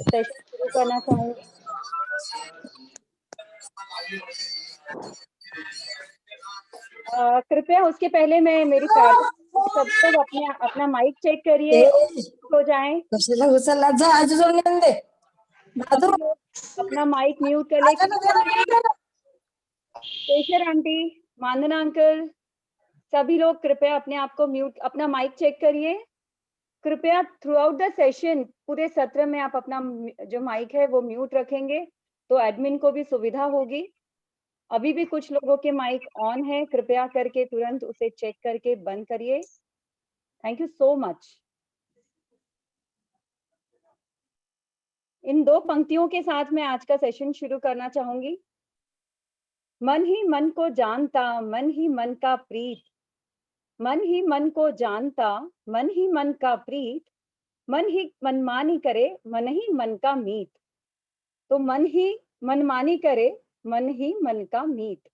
Session शुरू करना चाहूंगी। कृपया उसके पहले मैं मेरी प्रार्थना, सब लोग अपने अपना माइक चेक करिए, हो जाए। सभी लोग अपना माइक म्यूट कर ले। केशर आंटी, मानना अंकल, सभी लोग कृपया अपने आप को म्यूट, अपना माइक चेक करिए। कृपया थ्रू आउट द सेशन, पूरे सत्र में आप अपना जो माइक है वो म्यूट रखेंगे तो एडमिन को भी सुविधा होगी। अभी भी कुछ लोगों के माइक ऑन है, कृपया करके तुरंत उसे चेक करके बंद करिए। Thank you so much. इन 2 पंक्तियों के साथ मैं आज का सेशन शुरू करना चाहूंगी। मन ही मन को जानता, मन ही मन का प्रीत, मन ही मन को जानता, मन ही मन का प्रीत, मन ही मनमानी करे, मन ही मन का मीत। तो मन ही मनमानी करे, मन ही मन का मीत।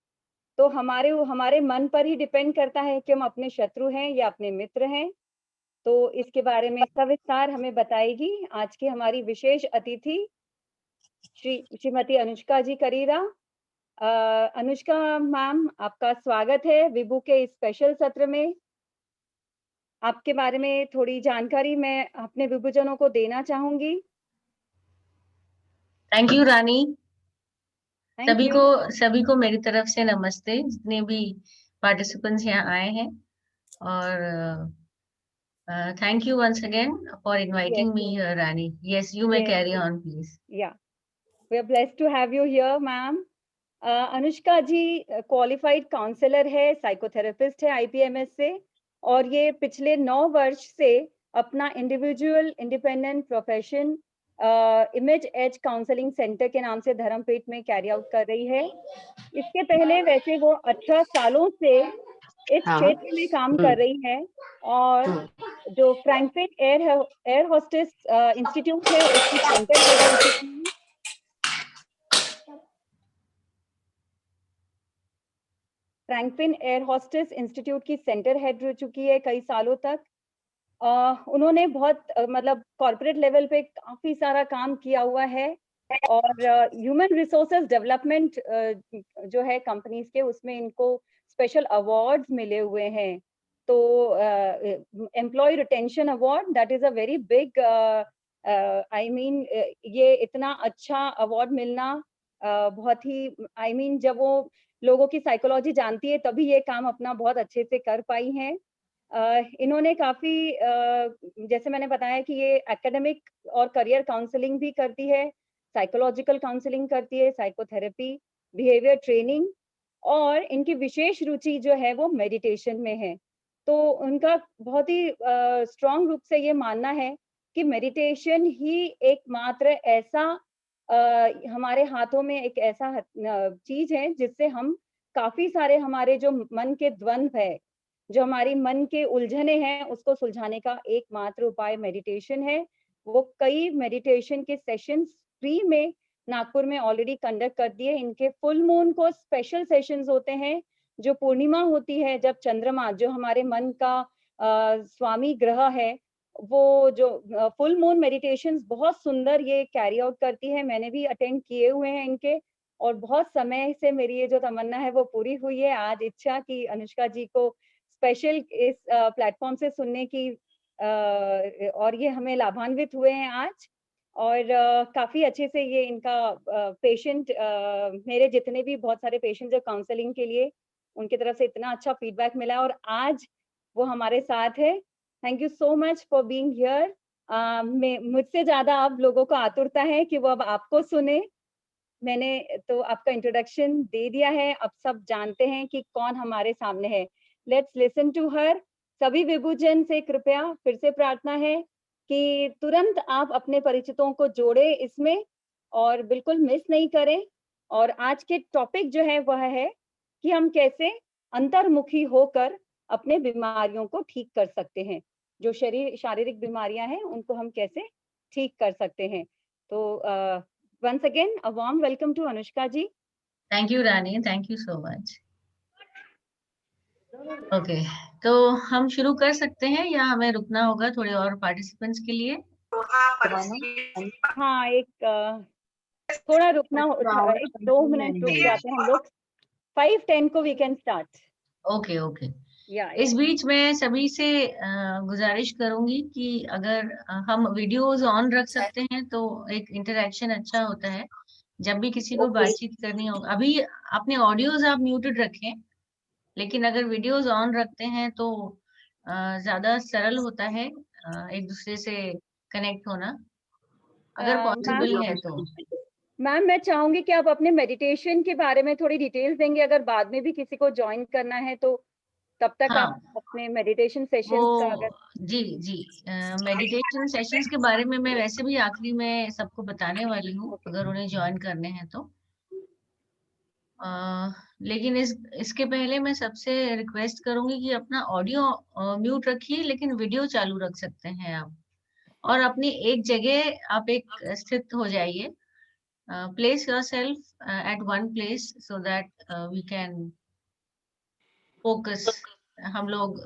तो हमारे मन पर ही डिपेंड करता है कि हम अपने शत्रु हैं या अपने मित्र हैं। तो इसके बारे में सविस्तार हमें बताएगी आज की हमारी विशेष अतिथि श्रीमती अनुष्का जी करीरा। अनुष्का मैम, आपका स्वागत है विभू के इस स्पेशल सत्र में। आपके बारे में थोड़ी जानकारी मैं अपने विभूजनों को देना चाहूंगी। Thank you Rani. Thank you. सभी को मेरी तरफ से नमस्ते, जितने भी पार्टिसिपेंट्स यहाँ आए हैं। और thank you once again for inviting me here Rani. Yes, you may carry on please. Yeah, we are blessed to have you here ma'am. Anushka ji qualified counsellor है, साइकोथेरेपिस्ट है आईपीएमएस से, और ये पिछले 9 वर्ष से अपना individual independent profession image edge counselling centre के नाम से धर्मपेट में कैरी आउट कर रही है। इसके पहले वैसे वो 18 सालों से इस क्षेत्र में काम कर रही है, और जो फ्रैंकफिन एयर होस्टेस इंस्टीट्यूट है उसकी सेंटर हेड रह चुकी है। फ्रैंकफिन एयर होस्टेस इंस्टीट्यूट की सेंटर हेड रह चुकी है कई सालों तक। उन्होंने बहुत मतलब कॉर्पोरेट लेवल पे काफी सारा काम किया हुआ है, और ह्यूमन रिसोर्सेज डेवलपमेंट जो है कंपनीज के, उसमें इनको स्पेशल अवार्ड्स मिले हुए हैं। तो employee retention award, that is a very big, I mean ये इतना अच्छा अवार्ड मिलना बहुत ही, आई मीन जब वो लोगों की साइकोलॉजी जानती है तभी ये काम अपना बहुत अच्छे से कर पाई हैं। इन्होंने काफी जैसे मैंने बताया कि ये एकेडमिक और करियर काउंसलिंग भी करती है, साइकोलॉजिकल काउंसलिंग करती है, साइकोथेरेपी, बिहेवियर ट्रेनिंग, और इनकी विशेष रुचि जो है वो मेडिटेशन में है। तो उनका बहुत ही स्ट्रांग रूप से ये मानना है कि मेडिटेशन ही एकमात्र ऐसा हमारे हाथों में एक ऐसा चीज है जिससे हम काफी सारे हमारे जो मन के द्वंद्व है, जो हमारी मन के उलझने हैं, उसको सुलझाने का एकमात्र उपाय मेडिटेशन है। वो कई मेडिटेशन के सेशंस फ्री में नागपुर में ऑलरेडी कंडक्ट कर दिए। इनके फुल मून को स्पेशल सेशंस होते हैं, जो पूर्णिमा होती है, जब चंद्रमा जो हमारे मन का स्वामी ग्रह है, वो जो फुल मून मेडिटेशंस बहुत सुंदर ये कैरी आउट करती है। मैंने भी अटेंड किए हुए हैं इनके, और बहुत समय से मेरी ये जो तमन्ना है वो पूरी हुई है। आज इच्छा की अनुष्का जी को स्पेशल इस प्लेटफॉर्म से सुनने की, और ये हमें लाभान्वित हुए हैं आज। और काफी अच्छे से ये इनका पेशेंट, मेरे जितने भी बहुत सारे पेशेंट जो काउंसलिंग के लिए, उनकी तरफ से इतना अच्छा फीडबैक मिला, और आज वो हमारे साथ है। Thank you so much for being here. मुझसे ज्यादा आप लोगों को आतुरता है कि वो अब आपको सुने। मैंने तो आपका इंट्रोडक्शन दे दिया है, अब सब जानते हैं कि कौन हमारे सामने है। Let's listen to her. सभी विभूजन से कृपया फिर से प्रार्थना है कि तुरंत आप अपने परिचितों को जोड़े इसमें, और बिल्कुल मिस नहीं करें। और आज के टॉपिक जो है वह है कि हम कैसे अंतर्मुखी होकर अपने बीमारियों को ठीक कर सकते हैं, जो शारीरिक बीमारियां हैं उनको हम कैसे ठीक कर सकते हैं। तो once again a warm welcome to Anushka ji. Thank you Rani, thank you so much. Okay, तो हम शुरू कर सकते हैं या हमें रुकना होगा थोड़े और पार्टिसिपेंट्स के लिए? हाँ, थोड़ा रुकना, एक 2 मिनट रुक जाते हैं हम लोग। 5:10 को we can start. Okay okay. या इस बीच मैं सभी से गुजारिश करूंगी कि अगर हम वीडियोस ऑन रख सकते हैं तो एक इंटरेक्शन अच्छा होता है जब भी किसी को बातचीत करनी हो। अभी अपने ऑडियोज आप म्यूटेड रखें, लेकिन अगर वीडियोस ऑन रखते हैं तो ज्यादा सरल होता है एक दूसरे से कनेक्ट होना, अगर मैम, पॉसिबल है तो। मैं चाहूंगी कि आप अपने मेडिटेशन के बारे में थोड़ी डिटेल्स देंगे, अगर बाद में भी किसी को ज्वाइन करना है तो तब तक हाँ, आप अपने मेडिटेशन सेशंस का अगर। वो जी जी, मेडिटेशन सेशंस के बारे में मैं वैसे भी आखिरी में सबको बताने वाली हूँ ओके। अगर उन्हें ज्वाइन करने हैं तो। अ, लेकिन इसके पहले मैं सबसे रिक्वेस्ट करूंगी कि अपना ऑडियो म्यूट रखिए, लेकिन वीडियो चालू रख सकते हैं आप। और अपनी एक जगह आप एक स्थित हो जाइए, place yourself at one place so that we can focus. हम लोग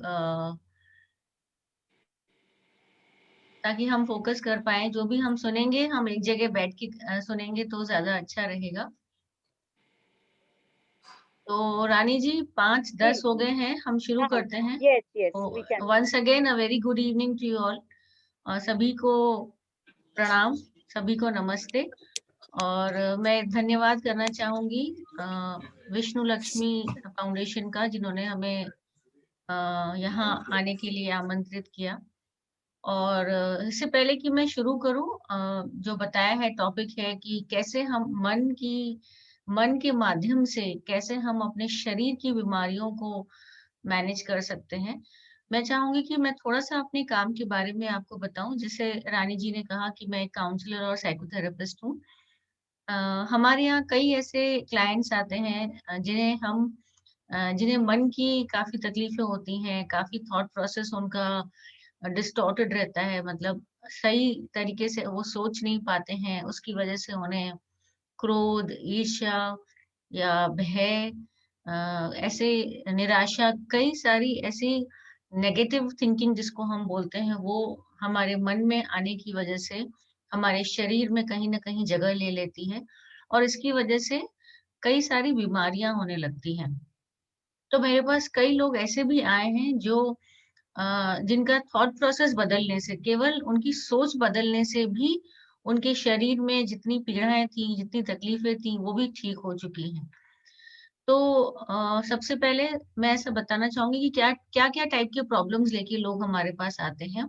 ताकि हम फोकस कर पाए, जो भी हम सुनेंगे हम एक जगह बैठ के सुनेंगे तो ज्यादा अच्छा रहेगा। तो रानी जी, 5:10 हो गए हैं, हम शुरू हाँ, करते हैं। Yes yes we can. Once again a very good evening to you all. सभी को प्रणाम, सभी को नमस्ते। और मैं धन्यवाद करना चाहूंगी विष्णु लक्ष्मी फाउंडेशन का, जिन्होंने हमें यहाँ आने के लिए आमंत्रित किया। और इससे पहले कि मैं शुरू करूं, जो बताया है टॉपिक है कि कैसे हम मन के माध्यम से कैसे हम अपने शरीर की बीमारियों को मैनेज कर सकते हैं। मैं चाहूंगी कि मैं थोड़ा सा अपने काम के बारे में आपको बताऊं। जैसे रानी जी ने कहा कि मैं एक काउंसलर और साइकोथेरेपिस्ट हूँ। अ, हमारे यहाँ कई ऐसे क्लाइंट्स आते हैं जिन्हें मन की काफी तकलीफें होती हैं, काफी थॉट प्रोसेस उनका डिस्टॉर्टेड रहता है, मतलब सही तरीके से वो सोच नहीं पाते हैं। उसकी वजह से उन्हें क्रोध, ईर्ष्या या भय, ऐसे निराशा, कई सारी ऐसी नेगेटिव थिंकिंग जिसको हम बोलते हैं, वो हमारे मन में आने की वजह से हमारे शरीर में कहीं ना कहीं जगह ले लेती है, और इसकी वजह से कई सारी बीमारियां होने लगती हैं। तो मेरे पास कई लोग ऐसे भी आए हैं जो जिनका थॉट प्रोसेस बदलने से, केवल उनकी सोच बदलने से भी उनके शरीर में जितनी पीड़ाएं थी, जितनी तकलीफें थी, वो भी ठीक हो चुकी हैं। तो सबसे पहले मैं ऐसा बताना चाहूंगी कि क्या क्या क्या टाइप के प्रॉब्लम्स लेके लोग हमारे पास आते हैं।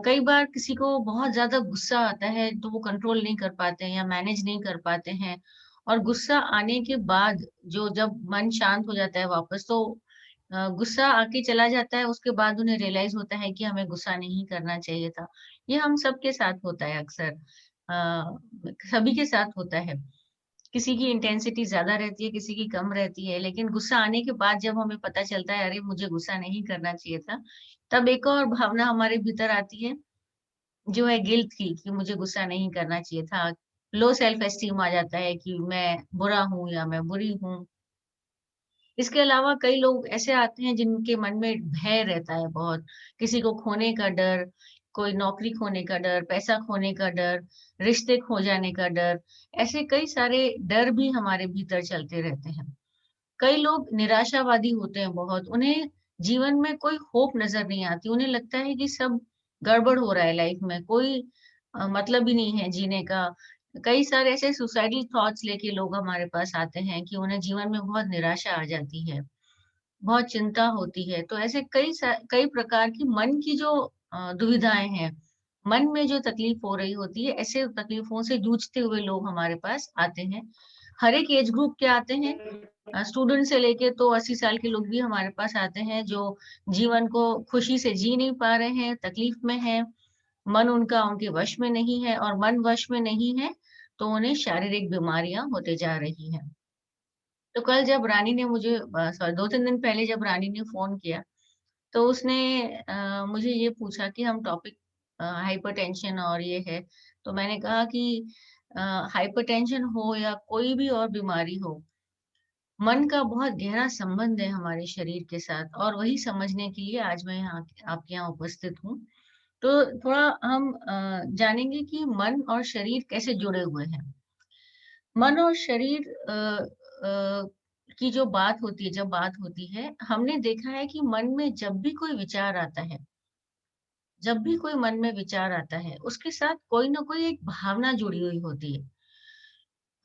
कई बार किसी को बहुत ज्यादा गुस्सा आता है तो वो कंट्रोल नहीं कर पाते हैं या मैनेज नहीं कर पाते हैं, और गुस्सा आने के बाद जो जब मन शांत हो जाता है वापस, तो गुस्सा आके चला जाता है, उसके बाद उन्हें रियलाइज होता है कि हमें गुस्सा नहीं करना चाहिए था। ये हम सबके साथ होता है अक्सर, सभी के साथ होता है। किसी की इंटेंसिटी ज्यादा रहती है, किसी की कम रहती है, लेकिन गुस्सा आने के बाद जब हमें पता चलता है अरे मुझे गुस्सा नहीं करना चाहिए था, तब एक और भावना हमारे भीतर आती है जो है गिल्ट की, कि मुझे गुस्सा नहीं करना चाहिए था। लो सेल्फ एस्टीम आ जाता है कि मैं बुरा हूं या मैं बुरी हूँ। इसके अलावा कई लोग ऐसे आते हैं जिनके मन में भय रहता है बहुत, किसी को खोने का डर, कोई नौकरी खोने का डर, पैसा खोने का डर, रिश्ते खो जाने का डर। ऐसे कई सारे डर भी हमारे भीतर चलते रहते हैं। कई लोग निराशावादी होते हैं बहुत, उन्हें जीवन में कोई होप नजर नहीं आती, उन्हें लगता है कि सब गड़बड़ हो रहा है, लाइफ में कोई मतलब ही नहीं है जीने का। कई सारे ऐसे सुसाइडल थॉट्स लेके लोग हमारे पास आते हैं कि उन्हें जीवन में बहुत निराशा आ जाती है, बहुत चिंता होती है। तो ऐसे कई प्रकार की मन की जो दुविधाएं हैं, मन में जो तकलीफ हो रही होती है, ऐसे तकलीफों से जूझते हुए लोग हमारे पास आते हैं। हर एक एज ग्रुप के आते हैं, स्टूडेंट से लेके तो 80 साल के लोग भी हमारे पास आते हैं, जो जीवन को खुशी से जी नहीं पा रहे हैं, तकलीफ में है, मन उनका उनके वश में नहीं है, और मन वश में नहीं है तो उन्हें शारीरिक बीमारियां होते जा रही हैं। तो कल जब रानी ने मुझे, सॉरी, 2-3 दिन पहले जब रानी ने फोन किया, तो उसने मुझे ये पूछा कि हम टॉपिक हाइपरटेंशन और ये है। तो मैंने कहा कि हाइपरटेंशन हो या कोई भी और बीमारी हो, मन का बहुत गहरा संबंध है हमारे शरीर के साथ, और वही समझने के लिए आज मैं यहाँ आपके यहाँ उपस्थित हूँ। तो थोड़ा हम जानेंगे कि मन और शरीर कैसे जुड़े हुए हैं। मन और शरीर की जो बात होती है, जब बात होती है, हमने देखा है कि मन में जब भी कोई विचार आता है, जब भी कोई मन में विचार आता है, उसके साथ कोई ना कोई एक भावना जुड़ी हुई होती है।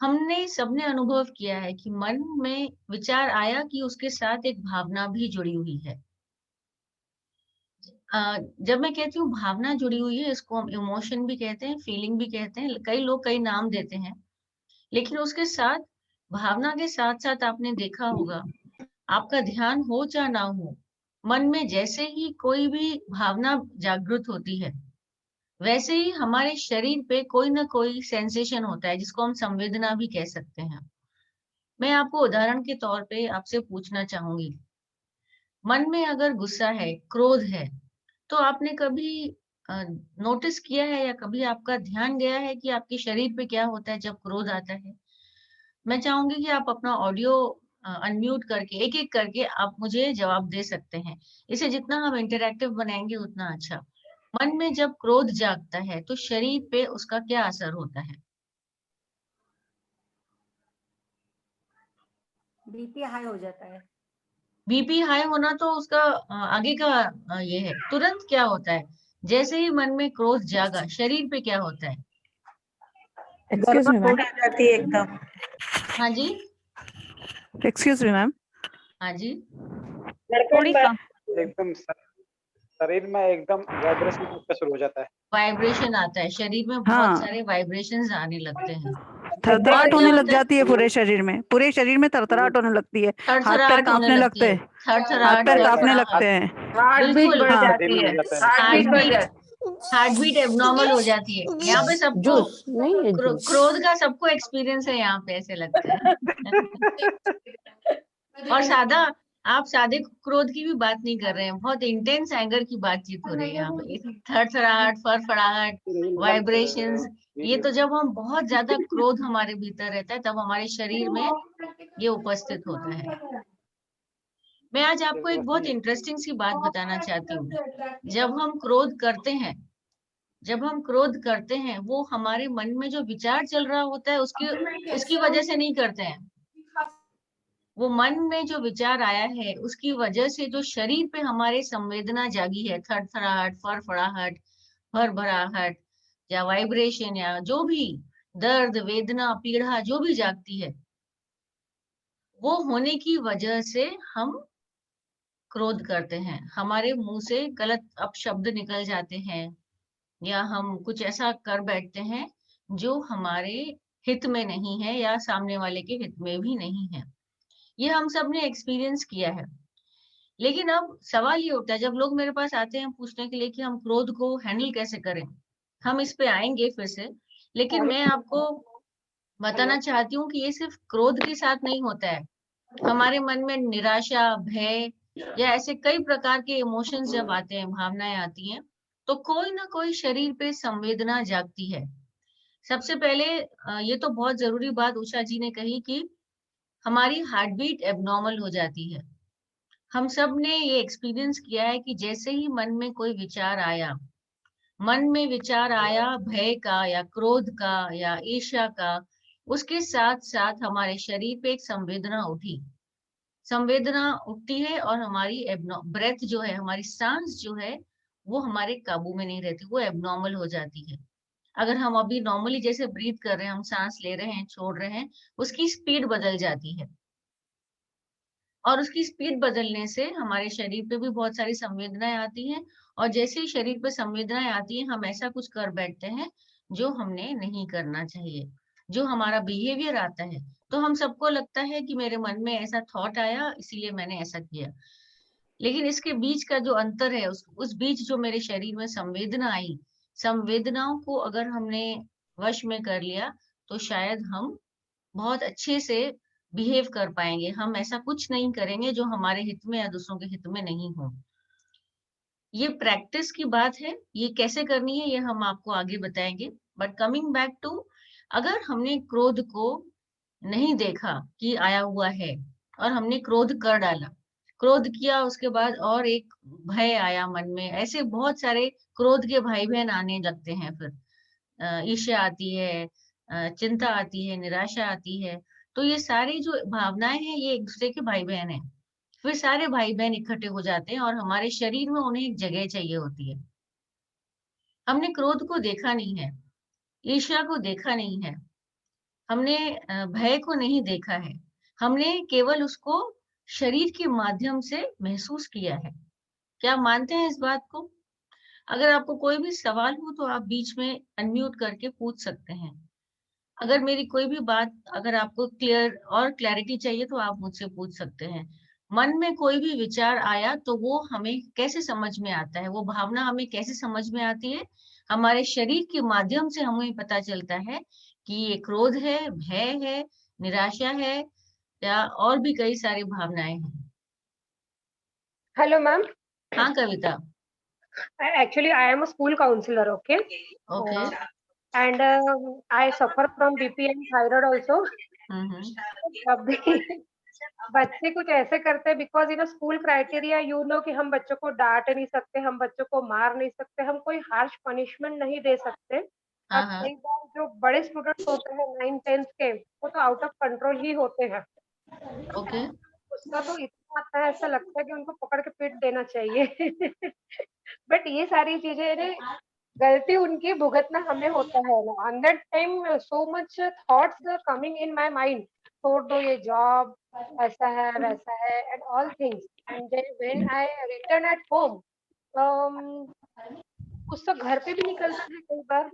हमने सबने अनुभव किया है कि मन में विचार आया कि उसके साथ एक भावना भी जुड़ी हुई है। जब मैं कहती हूँ भावना जुड़ी हुई है, इसको हम इमोशन भी कहते हैं, फीलिंग भी कहते हैं, कई लोग कई नाम देते हैं। लेकिन उसके साथ, भावना के साथ-साथ आपने देखा होगा, आपका ध्यान हो या ना हो, मन में जैसे ही कोई भी भावना जागृत होती है, वैसे ही हमारे शरीर पे कोई ना कोई सेंसेशन होता है, जिसको हम संवेदना भी कह सकते हैं। मैं आपको उदाहरण के तौर पे आपसे पूछना चाहूँगी, मन में अगर गुस्सा है, क्रोध है, तो आपने कभी नोटिस किया है या कभी आपका ध्यान गया है कि आपके शरीर पे क्या होता है जब क्रोध आता है? मैं चाहूँगी कि आप अपना ऑडियो अनम्यूट करके एक-एक करके आप मुझे जवाब दे सकते हैं। इसे जितना हम इंटरैक्टिव बनाएँगे उतना अच्छा। मन में जब क्रोध जागता है तो शरीर पे उसका क्या असर होता है? बीपी हाई हो जाता है। बीपी हाई होना तो उसका आगे का ये है। तुरंत क्या होता है? जैसे ही मन में क्रोध जागा, शरीर पे क्या होता है? Excuse me ma'am. आ जाती है एकदम। हाँ जी? Excuse me ma'am. हाँ जी? थोड़ी कम। एकदम शरीर में एकदम वाइब्रेशन होना शुरू हो जाता है। वाइब्रेशन आता है, शरीर में बहुत हाँ, सारे वाइब्रेशंस आने लगते हैं। और थरथराहट क्या होने लग होता है? जाती है पूरे शरीर में थरथराहट होने लगती है। हाथ पैर थरथराहट होने कांपने लगती लगते है, हैं। हाथ थरथराहट, पैर कांपने फड़फड़ाहट, लगते हैं। हार्ट बीट बिल्कुल, बढ़ हाँ, जाती है। Heart beat, heart beat abnormal हो जाती है। यहाँ पे सबको जूस नहीं है जूस। क्रोध का सबको एक्सपीरियंस है यहाँ पे, ऐसे लगता है। और आप सादे क्रोध की भी बात नहीं कर रहे हैं, बहुत इंटेंस एंगर की बातचीत हो रही है यहाँ पे। थरथराहट, फड़फड़ाहट, वाइब्रेशंस, ये तो जब हम बहुत ज्यादा क्रोध हमारे भीतर रहता है तब हमारे शरीर में ये उपस्थित होता है। मैं आज आपको एक बहुत इंटरेस्टिंग सी बात बताना चाहती हूँ। जब हम क्रोध करते हैं, वो हमारे मन में जो विचार चल रहा होता है उसकी वजह से नहीं करते हैं। वो मन में जो विचार आया है उसकी वजह से जो शरीर पे हमारे संवेदना जागी है, थरथराहट, फड़फड़ाहट, भरभराहट या वाइब्रेशन या जो भी दर्द, वेदना, पीड़ा जो भी जागती है, वो होने की वजह से हम क्रोध करते हैं। हमारे मुंह से गलत अपशब्द निकल जाते हैं या हम कुछ ऐसा कर बैठते हैं जो हमारे हित में नहीं है या सामने वाले के हित में भी नहीं है। ये हम सब ने एक्सपीरियंस किया है। लेकिन अब सवाल ये उठता है, जब लोग मेरे पास आते हैं पूछने के लिए कि हम क्रोध को हैंडल कैसे करें, हम इस पे आएंगे फिर से। लेकिन मैं आपको बताना चाहती हूँ कि ये सिर्फ क्रोध के साथ नहीं होता है। हमारे मन में निराशा, भय या ऐसे कई प्रकार के इमोशंस जब आते हैं, भावनाएं आती हैं, तो कोई ना कोई शरीर पे संवेदना जागती है। सबसे पहले ये तो बहुत जरूरी बात उषा जी ने कही कि हमारी हार्ट बीट एबनॉर्मल हो जाती है। हम सब ने ये एक्सपीरियंस किया है कि जैसे ही मन में विचार आया भय का या क्रोध का या ईर्ष्या का, उसके साथ साथ हमारे शरीर पे एक संवेदना उठती है और हमारी ब्रेथ जो है, हमारी सांस जो है, वो हमारे काबू में नहीं रहती, वो एबनॉर्मल हो जाती है। अगर हम अभी नॉर्मली जैसे ब्रीथ कर रहे हैं, हम सांस ले रहे हैं, छोड़ रहे हैं, उसकी स्पीड बदल जाती है। और उसकी स्पीड बदलने से हमारे शरीर पे भी बहुत सारी संवेदनाएं आती हैं। और जैसे ही शरीर पे संवेदनाएं आती हैं, हम ऐसा कुछ कर बैठते हैं जो हमने नहीं करना चाहिए, जो हमारा बिहेवियर आता है। तो हम सबको लगता है कि मेरे मन में ऐसा थॉट आया इसीलिए मैंने ऐसा किया। लेकिन इसके बीच का जो अंतर है, उस बीच जो मेरे शरीर में संवेदना आई, संवेदनाओं को अगर हमने वश में कर लिया तो शायद हम बहुत अच्छे से बिहेव कर पाएंगे। हम ऐसा कुछ नहीं करेंगे जो हमारे हित में या दूसरों के हित में नहीं हो। ये प्रैक्टिस की बात है, ये कैसे करनी है ये हम आपको आगे बताएंगे। बट कमिंग बैक टू, अगर हमने क्रोध को नहीं देखा कि आया हुआ है और हमने क्रोध कर डाला, क्रोध किया, उसके बाद और एक भय आया मन में। ऐसे बहुत सारे क्रोध के भाई बहन आने लगते हैं। फिर ईर्ष्या आती है, चिंता आती है, निराशा आती है। तो ये सारी जो भावनाएं हैं ये एक दूसरे के भाई बहन हैं। फिर सारे भाई बहन इकट्ठे हो जाते हैं और हमारे शरीर में उन्हें एक जगह चाहिए होती है। हमने क्रोध को देखा नहीं है, ईर्ष्या को देखा नहीं है, हमने भय को नहीं देखा है। हमने केवल उसको शरीर के माध्यम से महसूस किया है। क्या आप मानते हैं इस बात को? अगर आपको कोई भी सवाल हो तो आप बीच में अनम्यूट करके पूछ सकते हैं। अगर मेरी कोई भी बात, अगर आपको क्लैरिटी चाहिए तो आप मुझसे पूछ सकते हैं। मन में कोई भी विचार आया तो वो हमें कैसे समझ में आता है, वो भावना हमें कैसे समझ में आती है? हमारे शरीर के माध्यम से हमें पता चलता है कि ये क्रोध है, भय है, निराशा है, या और भी कई सारी भावनाएं हैं। Hello, ma'am. हाँ कविता। Actually, I am a school counselor, okay? Okay. And I suffer from BP and thyroid also. जब भी बच्चे कुछ ऐसे करते हैं, because in school criteria you know कि हम बच्चों को डांट नहीं सकते, हम बच्चों को मार नहीं सकते, हम कोई हार्श पनिशमेंट नहीं दे सकते। अब हाँ। कई बार जो बड़े स्टूडेंट्स होते हैं 9th-10th के, वो तो आउट ऑफ कंट्रोल ही होते हैं। ओके। उसका तो इतना आता है, ऐसा लगता है कि उनको पकड़ के पीट देना चाहिए। बट ये सारी चीजें ने गलती उनकी भुगतना हमें होता है। On that time so much thoughts coming in my mind, छोड़ दो ये जॉब, ऐसा है वैसा है and all things. And then when I return at home, गुस्सा घर पे भी निकलता है कई बार।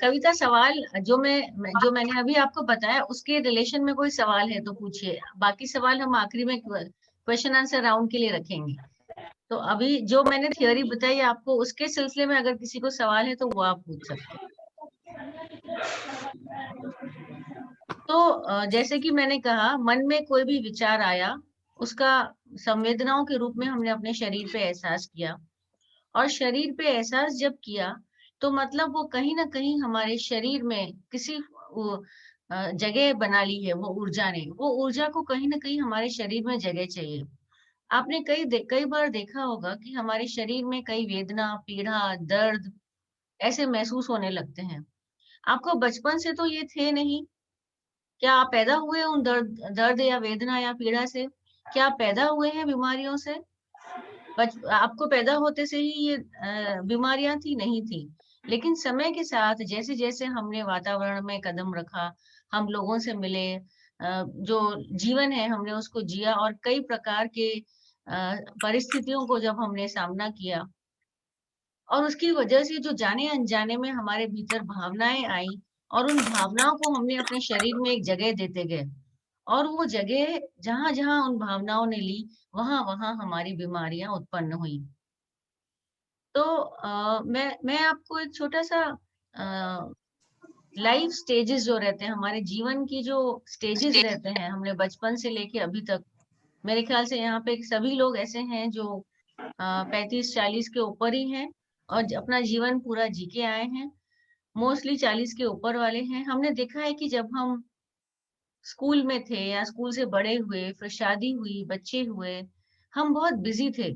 कविता, सवाल जो मैंने अभी आपको बताया उसके रिलेशन में कोई सवाल है तो पूछिए। बाकी सवाल हम आखिरी में क्वेश्चन आंसर राउंड के लिए रखेंगे। तो अभी जो मैंने थियोरी बताई आपको, उसके सिलसिले में अगर किसी को सवाल है तो वो आप पूछ सकते हैं। तो जैसे कि मैंने कहा, मन में कोई भी विचार आया, उसका संवेदनाओं के रूप में हमने अपने शरीर पे एहसास किया। और शरीर पे एहसास जब किया तो मतलब वो कहीं ना कहीं हमारे शरीर में किसी जगह बना ली है। वो ऊर्जा ने, वो ऊर्जा को कहीं ना कहीं हमारे शरीर में जगह चाहिए। आपने कई बार देखा होगा कि हमारे शरीर में कई वेदना, पीड़ा, दर्द ऐसे महसूस होने लगते हैं। आपको बचपन से तो ये थे नहीं। क्या आप पैदा हुए उन दर्द या वेदना या पीड़ा से? क्या आप पैदा हुए हैं बीमारियों से? आपको पैदा होते से ही ये बीमारियां थी? नहीं थी। लेकिन समय के साथ जैसे जैसे हमने वातावरण में कदम रखा, हम लोगों से मिले, जो जीवन है हमने उसको जिया, और कई प्रकार के परिस्थितियों को जब हमने सामना किया, और उसकी वजह से जो जाने अनजाने में हमारे भीतर भावनाएं आई, और उन भावनाओं को हमने अपने शरीर में एक जगह देते गए, और वो जगह जहां जहां उन भावनाओं ने ली, वहां वहां हमारी बीमारियां उत्पन्न हुई। तो मैं आपको एक छोटा सा लाइफ स्टेजेस जो रहते हैं, हमारे जीवन की जो स्टेजेस रहते हैं, हमने बचपन से लेके अभी तक, मेरे ख्याल से यहाँ पे सभी लोग ऐसे हैं जो 35-40 के ऊपर ही हैं और अपना जीवन पूरा जी के आए हैं। मोस्टली 40 के ऊपर वाले हैं। हमने देखा है कि जब हम स्कूल में थे या स्कूल से बड़े हुए, फिर शादी हुई, बच्चे हुए, हम बहुत बिजी थे,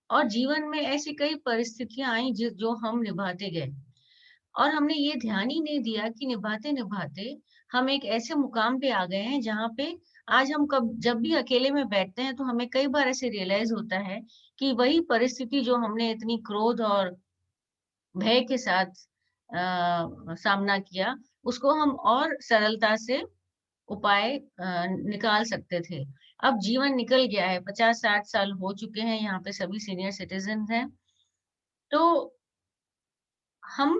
और जीवन में ऐसी कई परिस्थितियां आई जो हम निभाते गए, और हमने ये ध्यान ही नहीं दिया कि निभाते निभाते हम एक ऐसे मुकाम पे आ गए हैं जहाँ पे आज हम जब भी अकेले में बैठते हैं तो हमें कई बार ऐसे रियलाइज होता है कि वही परिस्थिति जो हमने इतनी क्रोध और भय के साथ सामना किया, उसको हम और सरलता से उपाय निकाल सकते थे। अब जीवन निकल गया है, 50-60 साल हो चुके हैं, यहाँ पे सभी सीनियर सिटीजन हैं। तो हम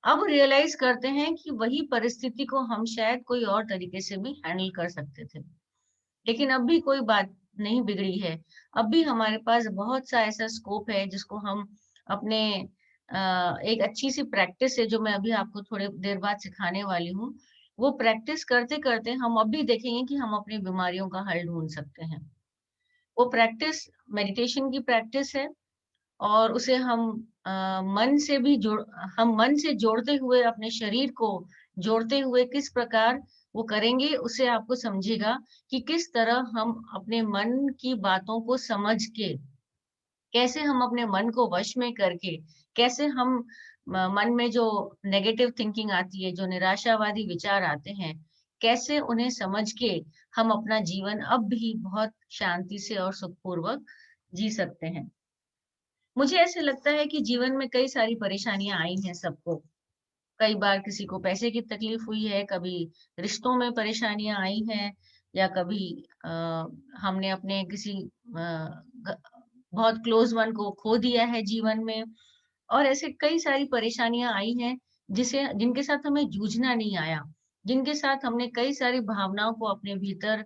अब रियलाइज करते हैं कि वही परिस्थिति को हम शायद कोई और तरीके से भी हैंडल कर सकते थे। लेकिन अब भी कोई बात नहीं बिगड़ी है। अब भी हमारे पास बहुत सा ऐसा स्कोप है जिसको हम अपने एक अच्छी सी प्रैक्टिस है, जो मैं अभी आपको थोड़ी देर बाद सिखाने वाली हूँ, वो प्रैक्टिस करते करते हम अब भी देखेंगे कि हम अपनी बीमारियों का हल ढूंढ सकते हैं। वो प्रैक्टिस मेडिटेशन की प्रैक्टिस है, और उसे हम मन से जोड़ते हुए, अपने शरीर को जोड़ते हुए किस प्रकार वो करेंगे उससे आपको समझेगा कि किस तरह हम अपने मन की बातों को समझ के, कैसे हम अपने मन को वश में करके, कैसे हम मन में जो नेगेटिव थिंकिंग आती है, जो निराशावादी विचार आते हैं, कैसे उन्हें समझ के हम अपना जीवन अब भी बहुत शांति से और सुखपूर्वक जी सकते हैं। मुझे ऐसे लगता है कि जीवन में कई सारी परेशानियां आई हैं सबको। कई बार किसी को पैसे की तकलीफ हुई है, कभी रिश्तों में परेशानियां आई हैं, या कभी हमने अपने किसी बहुत क्लोज वन को खो दिया है जीवन में। और ऐसे कई सारी परेशानियां आई हैं जिनके साथ हमें जूझना नहीं आया, जिनके साथ हमने कई सारी भावनाओं को अपने भीतर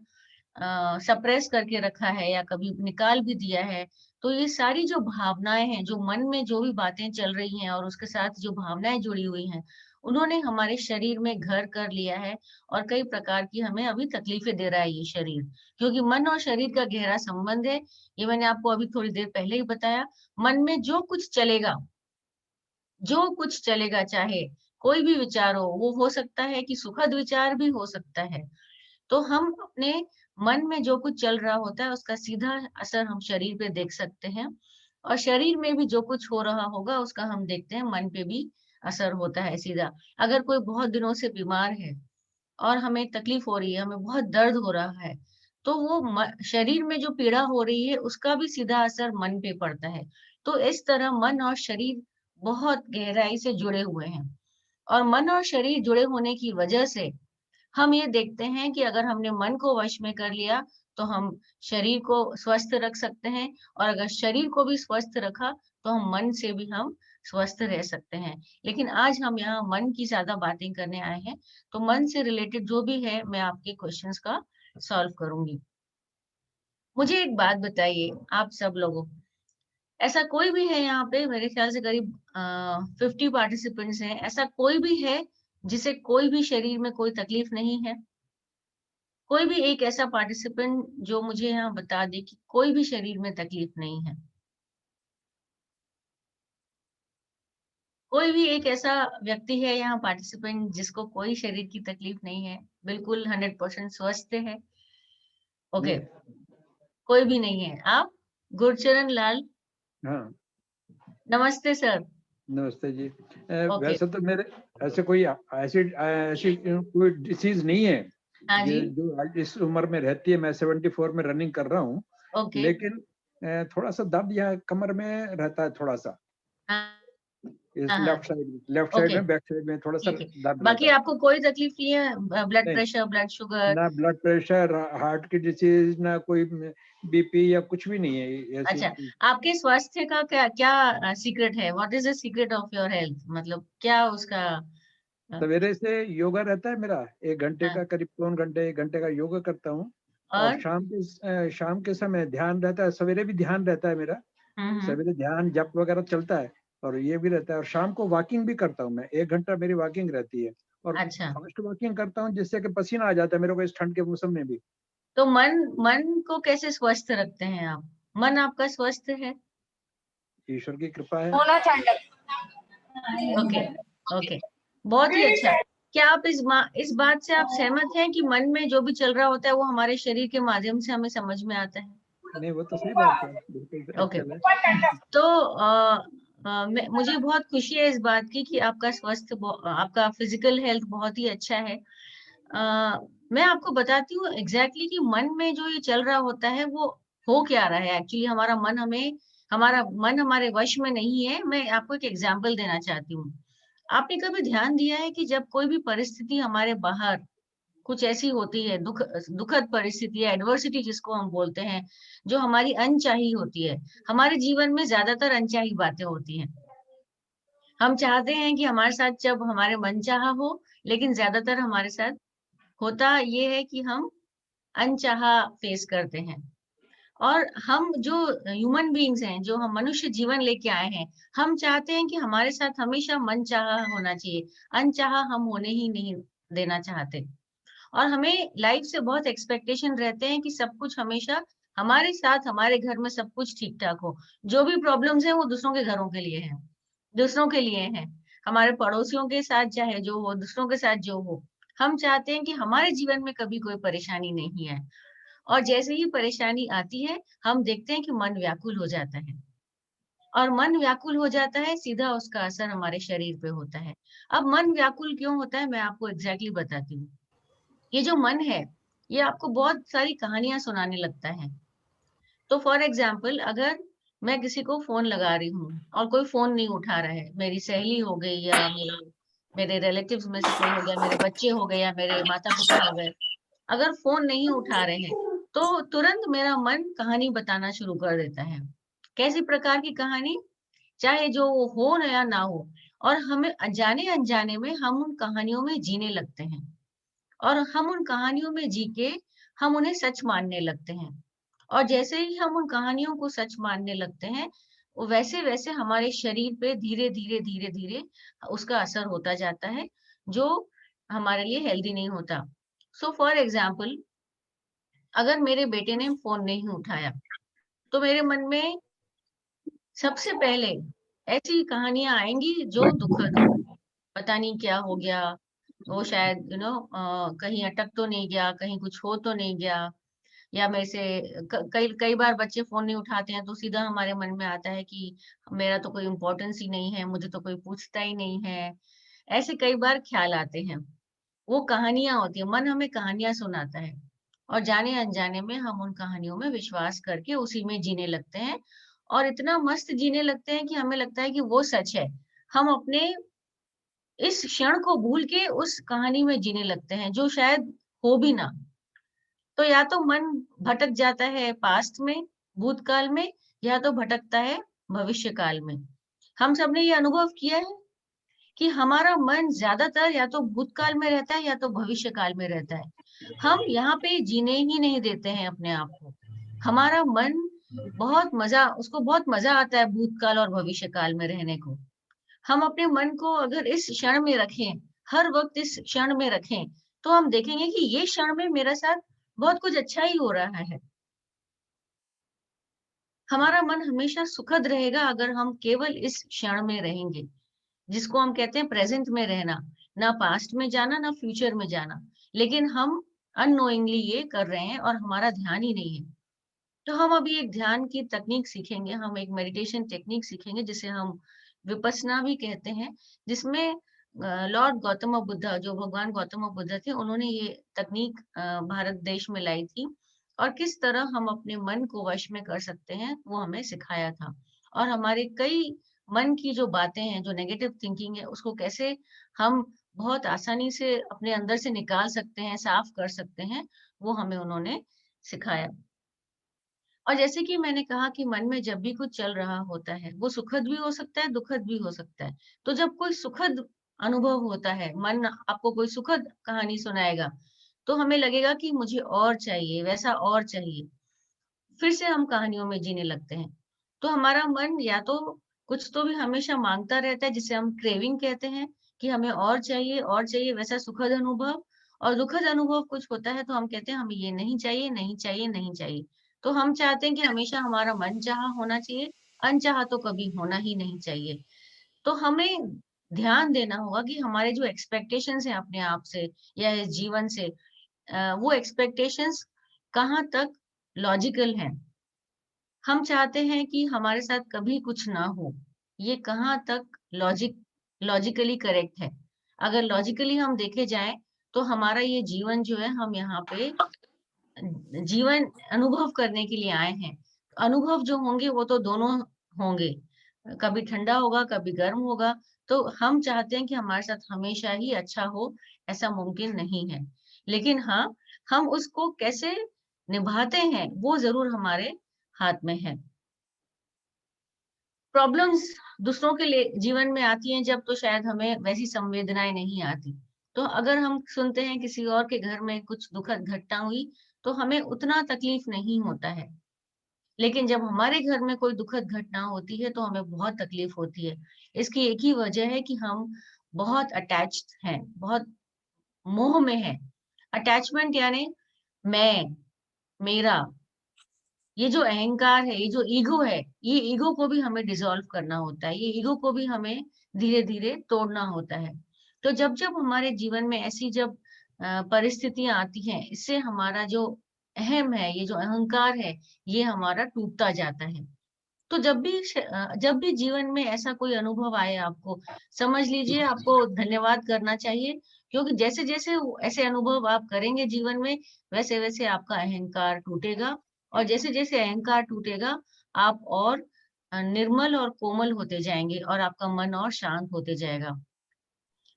सप्रेस करके रखा है या कभी निकाल भी दिया है। तो ये सारी जो भावनाएं हैं, जो मन में जो भी बातें चल रही हैं और उसके साथ जो भावनाएं जुड़ी हुई हैं, उन्होंने हमारे शरीर में घर कर लिया है और कई प्रकार की हमें अभी तकलीफें दे रहा है ये शरीर, क्योंकि मन और शरीर का गहरा संबंध है। ये मैंने आपको अभी थोड़ी देर पहले ही बताया। मन में जो कुछ चलेगा, जो कुछ चलेगा, चाहे कोई भी विचार हो, वो हो सकता है कि सुखद विचार भी हो सकता है। तो हम अपने मन में जो कुछ चल रहा होता है उसका सीधा असर हम शरीर पे देख सकते हैं, और शरीर में भी जो कुछ हो रहा होगा उसका हम देखते हैं मन पे भी असर होता है सीधा। अगर कोई बहुत दिनों से बीमार है और हमें तकलीफ हो रही है, हमें बहुत दर्द हो रहा है, तो वो शरीर में जो पीड़ा हो रही है उसका भी सीधा असर मन पे पड़ता है। तो इस तरह मन और शरीर बहुत गहराई से जुड़े हुए हैं, और मन और शरीर जुड़े होने की वजह से हम ये देखते हैं कि अगर हमने मन को वश में कर लिया तो हम शरीर को स्वस्थ रख सकते हैं, और अगर शरीर को भी स्वस्थ रखा तो हम मन से भी हम स्वस्थ रह सकते हैं। लेकिन आज हम यहाँ मन की ज्यादा बातें करने आए हैं, तो मन से रिलेटेड जो भी है मैं आपके क्वेश्चंस का सॉल्व करूंगी। मुझे एक बात बताइए आप सब लोगों, ऐसा कोई भी है यहाँ पे, मेरे ख्याल से करीब 50 पार्टिसिपेंट्स हैं, ऐसा कोई भी है जिसे कोई भी शरीर में कोई तकलीफ नहीं है? कोई भी एक ऐसा पार्टिसिपेंट जो मुझे यहाँ बता दे कि कोई भी शरीर में तकलीफ नहीं है? कोई भी एक ऐसा व्यक्ति है यहाँ पार्टिसिपेंट जिसको कोई शरीर की तकलीफ नहीं है, बिल्कुल 100% स्वस्थ है? ओके, कोई भी नहीं है। आप गुरचरण लाल? हाँ, नमस्ते सर। नमस्ते जी। ओके। वैसे तो मेरे ऐसे कोई ऐसी कोई डिसीज नहीं है हाँ जी। जो इस उम्र में रहती है। मैं 74 में रनिंग कर रहा हूँ, ओके। लेकिन थोड़ा सा दर्द यहाँ कमर में रहता है, थोड़ा सा इस हाँ, लेफ्ट साइड ओके, में, बैक साइड में थोड़ा सा ठीक है। दर्द बाकी रहता आपको कोई तकलीफ नहीं है? ब्लड नहीं, प्रेशर, ब्लड शुगर? ना ब्लड प्रेशर, हार्ट की डिसीज, ना कोई बीपी या कुछ भी नहीं है ऐसी। अच्छा, आपके स्वास्थ्य का क्या क्या सीक्रेट है? What is the secret of your health? मतलब क्या उसका सवेरे से योगा रहता है मेरा, 1 घंटे हाँ, का, करीब 3 घंटे 1 घंटे का योगा करता हूँ। और और शाम के समय ध्यान रहता है। सवेरे भी ध्यान रहता है मेरा, हम्म, सवेरे ध्यान जप वगैरह चलता है, और ये भी रहता है। और शाम को वॉकिंग भी करता हूँ मैं, 1 घंटा मेरी वॉकिंग रहती है, और अच्छा, फास्ट वॉकिंग करता हूँ जिससे कि पसीना आ जाता है मेरे को इस ठंड के मौसम में भी। तो मन मन को कैसे स्वस्थ रखते हैं आप? मन आपका स्वस्थ है? ईश्वर की कृपा है। होना चाहिए। ओके, ओके, बहुत ही अच्छा। क्या आप इस बात से आप सहमत हैं कि मन में जो भी चल रहा होता है वो हमारे शरीर के माध्यम से हमें समझ में आता है? नहीं, वो तो सही बात है, बिल्कुल ओके, एक्चुअल है। तो मुझे बहुत खुशी है इस बात की कि आपका फिजिकल हेल्थ बहुत ही अच्छा है। मैं आपको बताती हूँ एग्जैक्टली कि मन में जो ये चल रहा होता है वो हो क्या रहा है। एक्चुअली हमारा मन हमारे वश में नहीं है। मैं आपको एक एग्जांपल देना चाहती हूँ। आपने कभी ध्यान दिया है कि जब कोई भी परिस्थिति हमारे बाहर कुछ ऐसी होती है, दुखद परिस्थिति है, एडवर्सिटी जिसको हम बोलते हैं, जो हमारी अनचाही होती है। हमारे जीवन में ज्यादातर अनचाही बातें होती हैं। हम चाहते हैं कि हमारे साथ जब हमारे मनचाहा हो, लेकिन ज्यादातर हमारे साथ होता ये है कि हम अनचाहा फेस करते हैं। और हम जो ह्यूमन बीइंग्स हैं, जो हम मनुष्य जीवन लेके आए हैं, हम चाहते हैं कि हमारे साथ हमेशा मनचाहा होना चाहिए, अनचाहा हम होने ही नहीं देना चाहते। और हमें लाइफ से बहुत एक्सपेक्टेशन रहते हैं कि सब कुछ हमेशा हमारे साथ, हमारे घर में सब कुछ ठीक ठाक हो। जो भी प्रॉब्लम्स हैं वो दूसरों के घरों के लिए हैं, दूसरों के लिए हैं। हमारे पड़ोसियों के साथ चाहे जो हो, दूसरों के साथ जो हो, हम चाहते हैं कि हमारे जीवन में कभी कोई परेशानी नहीं आए, और जैसे ही परेशानी आती है हम देखते हैं कि मन व्याकुल हो जाता है, और मन व्याकुल हो जाता है, सीधा उसका असर हमारे शरीर पे होता है। अब मन व्याकुल क्यों होता है, मैं आपको एग्जैक्टली बताती हूँ। ये जो मन है, ये आपको बहुत सारी कहानियां सुनाने लगता है। तो फॉर एग्जाम्पल, अगर मैं किसी को फोन लगा रही हूँ और कोई फोन नहीं उठा रहा है, मेरी सहेली हो गई या मेरे मेरे रिलेटिव्स में से कोई हो गया, मेरे बच्चे हो गए या मेरे माता पिता हो गए, अगर फोन नहीं उठा रहे हैं तो तुरंत मेरा मन कहानी बताना शुरू कर देता है। कैसी प्रकार की कहानी, चाहे जो वो हो न या ना हो, और हमें अनजाने अनजाने में हम उन कहानियों में जीने लगते हैं, और हम उन कहानियों में जी के हम उन्हें सच मानने लगते हैं। और जैसे ही हम उन कहानियों को सच मानने लगते हैं, वो वैसे वैसे हमारे शरीर पे धीरे धीरे धीरे धीरे उसका असर होता जाता है, जो हमारे लिए हेल्दी नहीं होता। सो फॉर एग्जाम्पल, अगर मेरे बेटे ने फोन नहीं उठाया तो मेरे मन में सबसे पहले ऐसी कहानियां आएंगी जो दुखद हो। पता नहीं क्या हो गया, वो शायद कहीं अटक तो नहीं गया, कहीं कुछ हो तो नहीं गया, या मेरे से कई कई बार बच्चे फोन नहीं उठाते हैं तो सीधा हमारे मन में आता है कि मेरा तो कोई इम्पोर्टेंस ही नहीं है, मुझे तो कोई पूछता ही नहीं है। ऐसे कई बार ख्याल आते हैं। वो कहानियां होती है, मन हमें कहानियां सुनाता है, और जाने अनजाने में हम उन कहानियों में विश्वास करके उसी में जीने लगते हैं, और इतना मस्त जीने लगते हैं कि हमें लगता है कि वो सच है। हम अपने इस क्षण को भूल के उस कहानी में जीने लगते हैं जो शायद हो भी ना। तो या तो मन भटक जाता है पास्ट में, भूतकाल में, या तो भटकता है भविष्य काल में। हम सबने ये अनुभव किया है कि हमारा मन ज्यादातर या तो भूतकाल में रहता है या तो भविष्य काल में रहता है। हम यहाँ पे जीने ही नहीं देते हैं अपने आप को। हमारा मन उसको बहुत मजा आता है भूतकाल और भविष्य काल में रहने को। हम अपने मन को अगर इस क्षण में रखें, हर वक्त इस क्षण में रखें, तो हम देखेंगे कि ये क्षण में मेरे साथ बहुत कुछ अच्छा ही हो रहा है। हमारा मन हमेशा सुखद रहेगा अगर हम केवल इस क्षण में रहेंगे, जिसको हम कहते हैं प्रेजेंट में रहना, ना पास्ट में जाना ना फ्यूचर में जाना। लेकिन हम अननोइंगली ये कर रहे हैं और हमारा ध्यान ही नहीं है। तो हम अभी एक ध्यान की तकनीक सीखेंगे, हम एक मेडिटेशन टेक्निक सीखेंगे जिसे हम विपस्सना भी कहते हैं, जिसमें लॉर्ड गौतम बुद्धा, जो भगवान गौतम बुद्ध थे, उन्होंने ये तकनीक भारत देश में लाई थी, और किस तरह हम अपने मन को वश में कर सकते हैं वो हमें सिखाया था। और हमारे कई मन की जो बातें हैं, जो नेगेटिव थिंकिंग है, उसको कैसे हम बहुत आसानी से अपने अंदर से निकाल सकते हैं, साफ कर सकते हैं, वो हमें उन्होंने सिखाया। और जैसे कि मैंने कहा कि मन में जब भी कुछ चल रहा होता है, वो सुखद भी हो सकता है, दुखद भी हो सकता है। तो जब कोई सुखद अनुभव होता है, मन आपको कोई सुखद कहानी सुनाएगा, तो हमें लगेगा कि मुझे और चाहिए, वैसा और चाहिए। फिर से हम कहानियों में जीने लगते हैं। तो हमारा मन या तो कुछ तो भी हमेशा मांगता रहता है, जिसे हम क्रेविंग कहते हैं, कि हमें और चाहिए वैसा सुखद अनुभव। और दुखद अनुभव कुछ होता है तो हम कहते हैं हमें ये नहीं चाहिए, नहीं चाहिए, नहीं चाहिए। तो हम चाहते हैं कि हमेशा हमारा मन चाहा होना चाहिए, अनचाहा तो कभी होना ही नहीं चाहिए। तो हमें ध्यान देना होगा कि हमारे जो एक्सपेक्टेशंस हैं अपने आप से या इस जीवन से, वो एक्सपेक्टेशंस कहाँ तक लॉजिकल हैं। हम चाहते हैं कि हमारे साथ कभी कुछ ना हो, ये कहाँ तक लॉजिकली करेक्ट है। अगर लॉजिकली हम देखे जाएं तो हमारा ये जीवन जो है, हम यहाँ पे जीवन अनुभव करने के लिए आए हैं। अनुभव जो होंगे वो तो दोनों होंगे, कभी ठंडा होगा कभी गर्म होगा। तो हम चाहते हैं कि हमारे साथ हमेशा ही अच्छा हो, ऐसा मुमकिन नहीं है। लेकिन हाँ, हम उसको कैसे निभाते हैं वो जरूर हमारे हाथ में है। प्रॉब्लम्स दूसरों के लिए जीवन में आती हैं जब, तो शायद हमें वैसी संवेदनाएं नहीं आती। तो अगर हम सुनते हैं किसी और के घर में कुछ दुखद घटना हुई, तो हमें उतना तकलीफ नहीं होता है। लेकिन जब हमारे घर में कोई दुखद घटना होती है तो हमें बहुत तकलीफ होती है। इसकी एक ही वजह है कि हम बहुत अटैच्ड हैं, बहुत मोह में हैं। अटैचमेंट यानी मैं, मेरा, ये जो अहंकार है, ये जो ईगो है, ये ईगो को भी हमें डिसॉल्व करना होता है, ये ईगो को भी हमें धीरे धीरे तोड़ना होता है। तो जब जब हमारे जीवन में ऐसी जब परिस्थितियां आती हैं, इससे हमारा जो अहम है, ये जो अहंकार है, ये हमारा टूटता जाता है। तो जब भी जीवन में ऐसा कोई अनुभव आए आपको, समझ लीजिए आपको धन्यवाद करना चाहिए, क्योंकि जैसे जैसे ऐसे अनुभव आप करेंगे जीवन में, वैसे वैसे आपका अहंकार टूटेगा, और जैसे जैसे अहंकार टूटेगा आप और निर्मल और कोमल होते जाएंगे, और आपका मन और शांत होते जाएगा।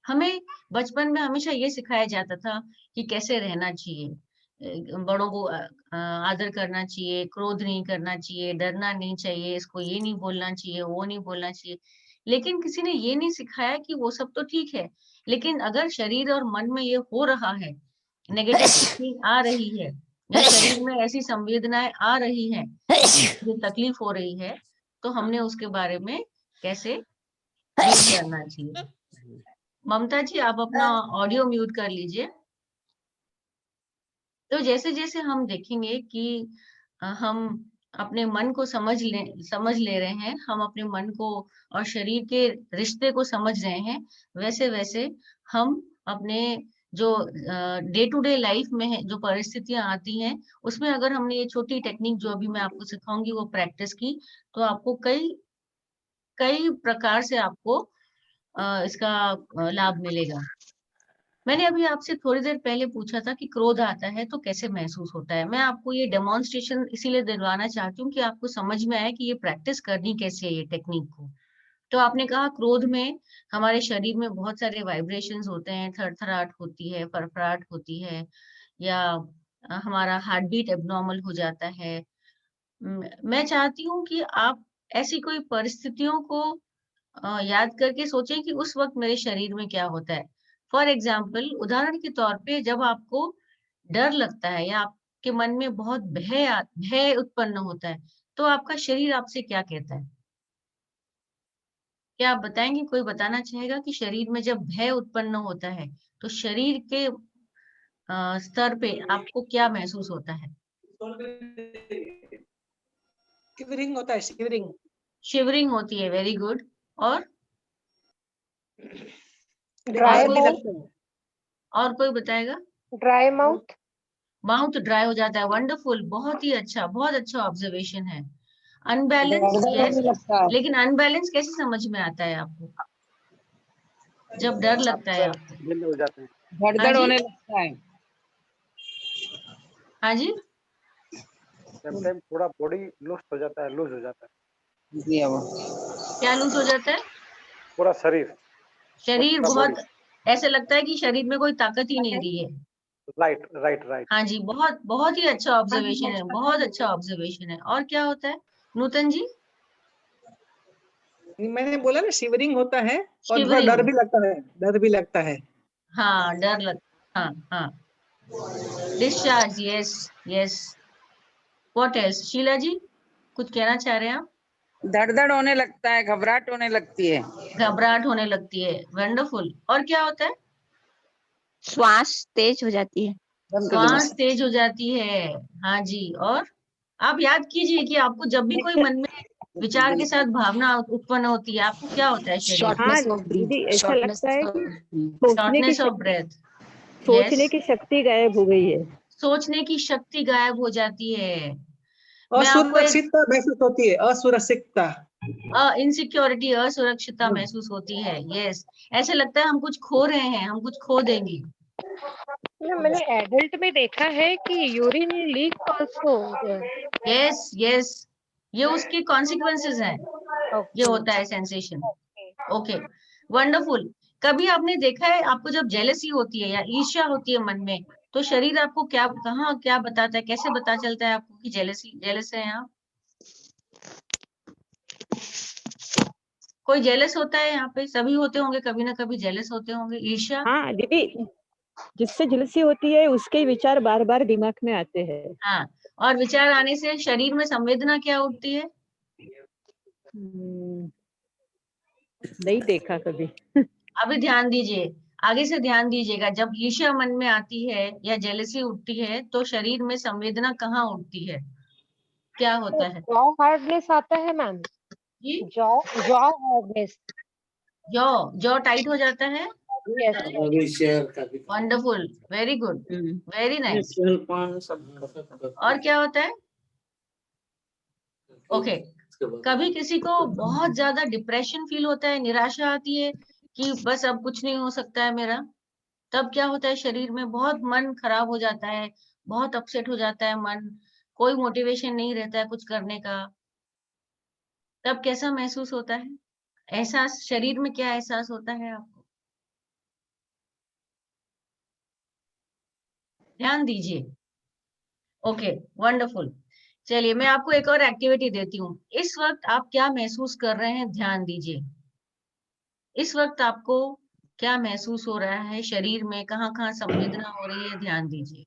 हमें बचपन में हमेशा ये सिखाया जाता था कि कैसे रहना चाहिए, बड़ों को आदर करना चाहिए, क्रोध नहीं करना चाहिए, डरना नहीं चाहिए, इसको ये नहीं बोलना चाहिए, वो नहीं बोलना चाहिए। लेकिन किसी ने ये नहीं सिखाया कि वो सब तो ठीक है, लेकिन अगर शरीर और मन में ये हो रहा है, नेगेटिव थिंकिंग आ रही है, या शरीर में ऐसी संवेदनाएं आ रही हैं, जो तकलीफ हो रही है, तो हमने उसके बारे में कैसे डील करना चाहिए। ममता जी, आप अपना ऑडियो म्यूट कर लीजिए। तो जैसे जैसे हम देखेंगे कि हम अपने मन को समझ ले रहे हैं, हम अपने मन को और शरीर के रिश्ते को समझ रहे हैं, वैसे वैसे हम अपने जो डे टू डे लाइफ में है, जो परिस्थितियां आती हैं, उसमें अगर हमने ये छोटी टेक्निक जो अभी मैं आपको सिखाऊंगी वो प्रैक्टिस की, तो आपको कई कई प्रकार से आपको इसका लाभ मिलेगा। मैंने अभी आपसे थोड़ी देर पहले पूछा था कि क्रोध आता है तो कैसे महसूस होता है। मैं आपको ये डेमोन्स्ट्रेशन इसीलिए दिलवाना चाहती हूँ कि आपको समझ में आए कि ये प्रैक्टिस करनी कैसे है, ये टेक्निक को। तो आपने कहा क्रोध में हमारे शरीर में बहुत सारे वाइब्रेशंस होते हैं, थरथराहट होती है, फड़फड़ाहट होती है, या हमारा हार्ट बीट एबनॉर्मल हो जाता है। मैं चाहती हूँ कि आप ऐसी कोई परिस्थितियों को याद करके सोचें कि उस वक्त मेरे शरीर में क्या होता है। फॉर एग्जाम्पल, उदाहरण के तौर पे, जब आपको डर लगता है या आपके मन में बहुत भय उत्पन्न होता है, तो आपका शरीर आपसे क्या कहता है? क्या आप बताएंगे? कोई बताना चाहेगा कि शरीर में जब भय उत्पन्न होता है तो शरीर के स्तर पे आपको क्या महसूस होता है? शिवरिंग होता है, शिवरिंग। शिवरिंग होती है, वेरी गुड। और ड्राई कोई माउथ। और कोई बताएगा? Dry mouth. माउथ ड्राई हो जाता है, वंडरफुल, बहुत ही अच्छा, बहुत अच्छा ऑब्जर्वेशन है। अनबैलेंस, यस, लेकिन अनबैलेंस कैसे समझ में आता है आपको? जब डर लगता है आपको? ढीले हो जाते हैं, हाँ धड़धड़ जी, होने लगता है। हाँ जी, समटाइम थोड़ा बॉडी लूज हो जाता है, लूज हो जाता है जी अब क्या लूज हो जाता है? पूरा शरीर, शरीर पूरा बहुत, बॉडी। ऐसे लगता है कि शरीर में कोई ताकत ही नहीं रही है। Right right right. हाँ जी, बहुत बहुत ही अच्छा ऑब्जर्वेशन है, बहुत अच्छा ऑब्जर्वेशन है। और क्या होता है नूतन जी? मैंने बोला ना, शिवरिंग होता है और थोड़ा शिवरिंग, डर भी लगता है, डर भी लगता है। हाँ, डर लग, हाँ हाँ, discharge, yes yes. What else? Sheela ji, कुछ कहना चाह रहे हैं आप? धड़ होने लगता है, घबराहट होने लगती है, घबराहट होने लगती है, वंडरफुल। और क्या होता है? श्वास तेज हो जाती है। श्वास तेज हो जाती है, हाँ जी। और आप याद कीजिए कि आपको जब भी कोई मन में विचार के साथ भावना उत्पन्न होती है, आपको क्या होता है शरीर? हाँ दीदी, ऐसा लगता है कि शॉर्टनेस ऑफ ब्रेथ, सोचने की शक्ति गायब हो गई है। सोचने की शक्ति गायब हो जाती है। मैं आपको एक असुरक्षितता महसूस होती है, असुरक्षितता। इनसिक्योरिटी, असुरक्षितता महसूस होती है, यस। ऐसे लगता है हम कुछ खो रहे हैं, हम कुछ खो देंगे। मैंने एडल्ट में देखा है कि urine leak also. Yes yes, ये उसके कॉन्सिक्वेंसेस हैं, ये होता है सेंसेशन। Okay, wonderful. कभी आपने देखा है, आपको जब जेलसी होती है या ईर्ष्या होती है मन में, तो शरीर आपको क्या, कहाँ क्या बताता है, कैसे पता चलता है आपको कि जेलस है आप? कोई जेलस होता है यहाँ पे? सभी होते होंगे, कभी ना कभी जेलस होते होंगे। ईर्ष्या, हाँ दीदी, जिससे जेलसी होती है उसके विचार बार बार दिमाग में आते हैं। हाँ, और विचार आने से शरीर में संवेदना क्या उठती है? नहीं देखा कभी। अभी ध्यान दीजिए, आगे से ध्यान दीजिएगा। जब ईर्ष्या मन में आती है या जेलसी उठती है, तो शरीर में संवेदना कहाँ उठती है, क्या होता है? जॉ हार्डनेस आता है मैम। जी, जॉ हार्डनेस। जॉ टाइट हो जाता है। Yes. Wonderful, very good, very nice. और क्या होता है? ओके, कभी किसी को बहुत ज्यादा डिप्रेशन फील होता है, निराशा आती है कि बस अब कुछ नहीं हो सकता है मेरा, तब क्या होता है शरीर में? बहुत मन खराब हो जाता है, बहुत अपसेट हो जाता है मन, कोई मोटिवेशन नहीं रहता है कुछ करने का, तब कैसा महसूस होता है? एहसास, शरीर में क्या एहसास होता है आपको? ध्यान दीजिए। Okay, wonderful. चलिए मैं आपको एक और एक्टिविटी देती हूँ। इस वक्त आप क्या महसूस कर रहे हैं, ध्यान दीजिए। इस वक्त आपको क्या महसूस हो रहा है शरीर में, कहाँ कहाँ संवेदना हो रही है, ध्यान दीजिए।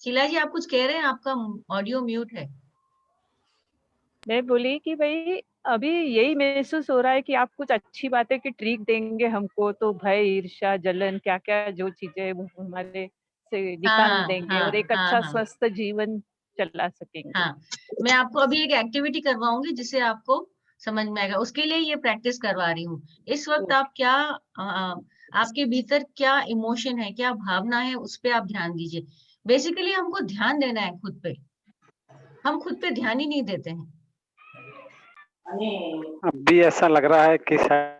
शीला जी आप कुछ कह रहे हैं, आपका ऑडियो म्यूट है। मैं बोली कि भाई अभी यही महसूस हो रहा है कि आप कुछ अच्छी बातें की ट्रिक देंगे हमको, तो भय, ईर्ष्या, जलन, क्या क्या जो चीजें वो हमारे से निकाल देंगे और एक अच्छा हाँ। स्वस्थ जीवन चला सकेंगे। हाँ, मैं आपको अभी एक एक्टिविटी करवाऊंगी जिससे आपको समझ में आएगा, उसके लिए ये प्रैक्टिस करवा रही हूँ। इस वक्त आप क्या आपके भीतर क्या इमोशन है, क्या भावना है, उस पे आप ध्यान दीजिए। बेसिकली हमको ध्यान देना है खुद पे, हम खुद पे ध्यान ही नहीं देते हैं। अभी ऐसा लग रहा है कि शायद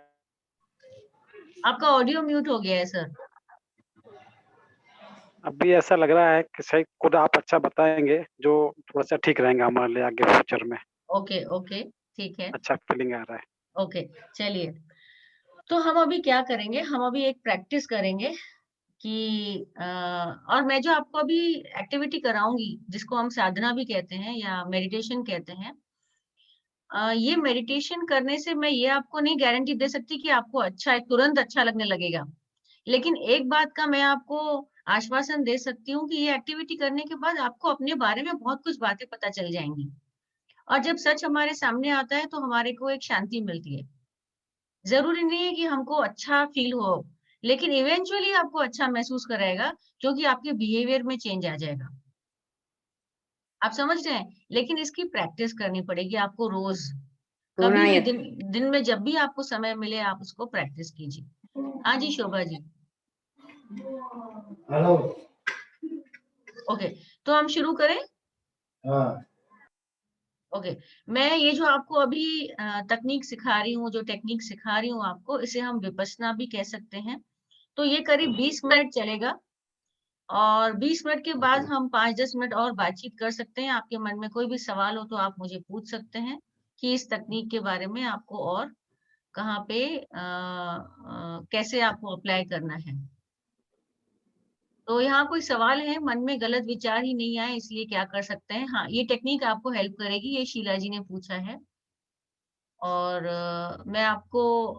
आपका ऑडियो म्यूट हो गया है सर। अभी ऐसा लग रहा है कि शायद खुद आप अच्छा बताएंगे जो थोड़ा सा ठीक रहेगा हमारे लिए आगे फ्यूचर में। ओके ओके, ठीक है। अच्छा फीलिंग आ रहा है। ओके, चलिए तो हम अभी क्या करेंगे, हम अभी एक प्रैक्टिस करेंगे कि और मैं जो आपको अभी एक्टिविटी कराऊंगी जिसको हम साधना भी कहते हैं या मेडिटेशन कहते हैं, ये मेडिटेशन करने से मैं ये आपको नहीं गारंटी दे सकती कि आपको अच्छा, तुरंत अच्छा लगने लगेगा, लेकिन एक बात का मैं आपको आश्वासन दे सकती हूँ कि ये एक्टिविटी करने के बाद आपको अपने बारे में बहुत कुछ बातें पता चल जाएंगी, और जब सच हमारे सामने आता है तो हमारे को एक शांति मिलती है। जरूरी नहीं है कि हमको अच्छा फील हो, लेकिन इवेंचुअली आपको अच्छा महसूस कराएगा क्योंकि आपके बिहेवियर में चेंज आ जाएगा। आप समझ रहे हैं? लेकिन इसकी प्रैक्टिस करनी पड़ेगी आपको रोज, कभी भी दिन में जब भी आपको समय मिले आप उसको प्रैक्टिस कीजिए। हाँ जी शोभा जी। हेलो। ओके, तो हम शुरू करें। ओके, मैं ये जो आपको अभी तकनीक सिखा रही हूँ, जो टेक्निक सिखा रही हूँ आपको, इसे हम विपश्यना भी कह सकते हैं। तो ये करीब 20 मिनट चलेगा और 20 मिनट के बाद हम 5-10 मिनट और बातचीत कर सकते हैं। आपके मन में कोई भी सवाल हो तो आप मुझे पूछ सकते हैं कि इस तकनीक के बारे में आपको और कहाँ पे कैसे आपको अप्लाई करना है। तो यहाँ कोई सवाल है, मन में गलत विचार ही नहीं आए, इसलिए क्या कर सकते हैं। हाँ, ये टेक्निक आपको हेल्प करेगी, ये शीला जी ने पूछा है। और मैं आपको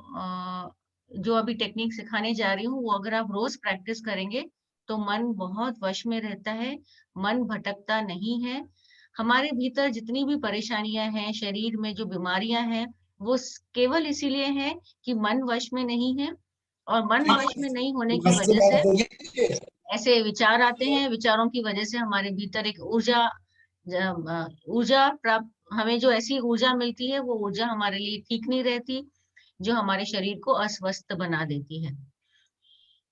जो अभी टेक्निक सिखाने जा रही हूँ वो अगर आप रोज प्रैक्टिस करेंगे तो मन बहुत वश में रहता है, मन भटकता नहीं है। हमारे भीतर जितनी भी परेशानियां हैं, शरीर में जो बीमारियां हैं, वो केवल इसीलिए हैं कि मन वश में नहीं है, और मन वश में नहीं होने की वजह से ऐसे विचार आते हैं। विचारों की वजह से हमारे भीतर एक ऊर्जा प्राप्त, हमें जो ऐसी ऊर्जा मिलती है वो ऊर्जा हमारे लिए ठीक नहीं रहती, जो हमारे शरीर को अस्वस्थ बना देती है।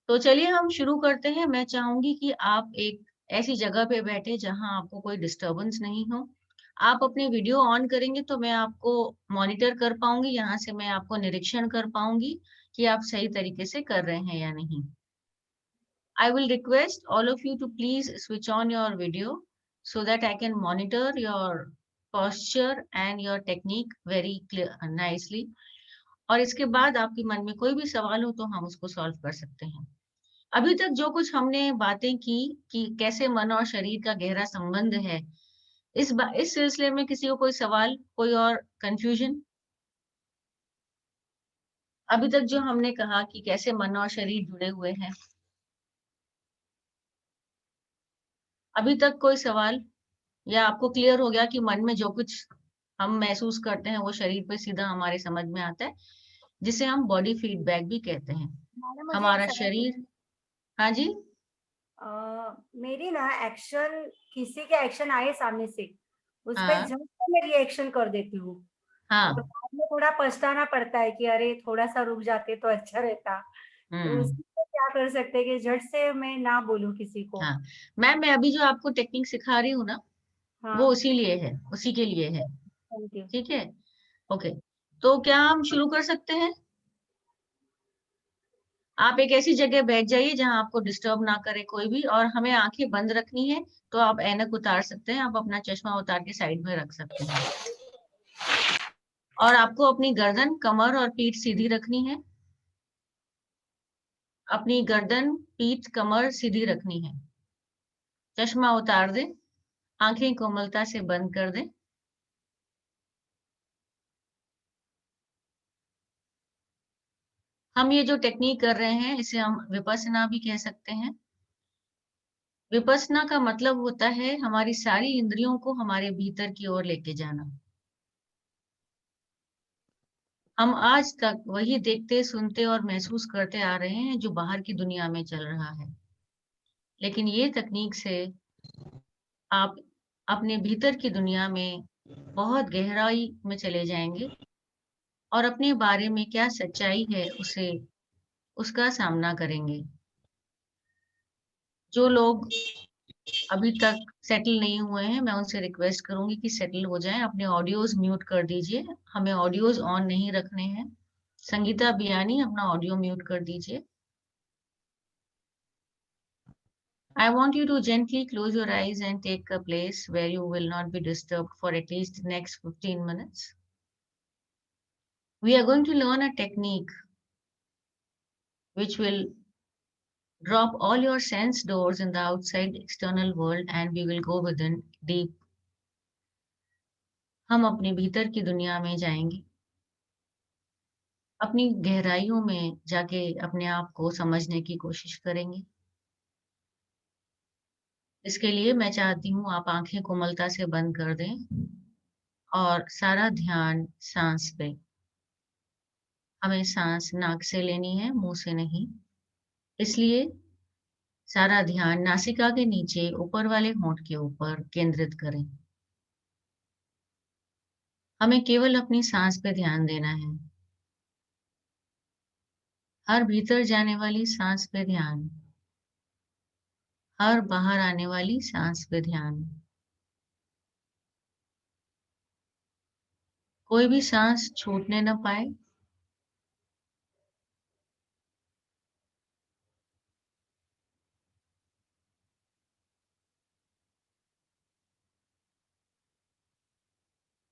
तो चलिए हम शुरू करते हैं। मैं चाहूंगी कि आप एक ऐसी जगह पे बैठे जहां आपको कोई डिस्टरबेंस नहीं हो। आप अपने वीडियो ऑन करेंगे तो मैं आपको मॉनिटर कर पाऊंगी, यहाँ से मैं आपको निरीक्षण कर पाऊंगी कि आप सही तरीके से कर रहे हैं या नहीं। I will request all of you to please switch on your video so that I can monitor your posture and your technique very nicely. और इसके बाद आपके मन में कोई भी सवाल हो तो हम उसको सॉल्व कर सकते हैं। अभी तक जो कुछ हमने बातें की कि कैसे मन और शरीर का गहरा संबंध है, इस सिलसिले में किसी को कोई सवाल, कोई और कंफ्यूजन? अभी तक जो हमने कहा कि कैसे मन और शरीर जुड़े हुए हैं, अभी तक कोई सवाल, या आपको क्लियर हो गया कि मन में जो कुछ हम महसूस करते हैं वो शरीर पे सीधा हमारे समझ में आता है, जिसे हम बॉडी फीडबैक भी कहते हैं। हमारा शरीर, हाँ जी, मेरी ना एक्शन, किसी के एक्शन आए सामने से, उस पे हाँ झट से मैं रिएक्शन कर देती हूँ हाँ और बाद में थोड़ा पछताना पड़ता है कि अरे थोड़ा सा रुक जाते तो अच्छा रहता। तो हम्म उसमें क्या कर सकते हैं कि झट से मैं ना बोलूं किसी को। हाँ मैम, मैं अभी जो आपको टेक्निक सिखा रही हूँ ना, वो हाँ, उसी लिए है, उसी के लिए है। Thank you. ठीक है, ओके। तो क्या हम शुरू कर सकते हैं? आप एक ऐसी जगह बैठ जाइए जहां आपको डिस्टर्ब ना करे कोई भी, और हमें आंखें बंद रखनी है। तो आप ऐनक उतार सकते हैं, आप अपना चश्मा उतार के साइड में रख सकते हैं। और आपको अपनी गर्दन, कमर और पीठ सीधी रखनी है। अपनी गर्दन, पीठ, कमर सीधी रखनी है। चश्मा उतार दें, आंखें कोमलता से बंद कर दें। हम ये जो टेक्निक कर रहे हैं, इसे हम विपස්සना भी कह सकते हैं। विपස්සना का मतलब होता है हमारी सारी इंद्रियों को हमारे भीतर की ओर लेके जाना। हम आज तक वही देखते, सुनते और महसूस करते आ रहे हैं जो बाहर की दुनिया में चल रहा है। लेकिन ये तकनीक से आप अपने भीतर की दुनिया में बहुत गहराई में चले जाएंगे और अपने बारे में क्या सच्चाई है उसे, उसका सामना करेंगे। जो लोग अभी तक सेटल नहीं हुए हैं, मैं उनसे रिक्वेस्ट करूंगी कि सेटल हो जाएं। अपने ऑडियोज म्यूट कर दीजिए, हमें ऑडियोज ऑन नहीं रखने हैं। संगीता बियानी, अपना ऑडियो म्यूट कर दीजिए। I want you to gently close your eyes and take a place where you will not be disturbed for at least the next 15 minutes. We are going to learn a technique which will drop all your sense doors in the outside external world and we will go within deep. हम अपने भीतर की दुनिया में जाएंगे, अपनी गहराइयों में जाके अपने आप को समझने की कोशिश करेंगे। इसके लिए मैं चाहती हूँ आप आंखें कोमलता से बंद कर दें और सारा ध्यान सांस पे। हमें सांस नाक से लेनी है, मुंह से नहीं। इसलिए सारा ध्यान नासिका के नीचे ऊपर वाले होंठ के ऊपर केंद्रित करें। हमें केवल अपनी सांस पे ध्यान देना है। हर भीतर जाने वाली सांस पे ध्यान, हर बाहर आने वाली सांस पे ध्यान। कोई भी सांस छूटने न पाए।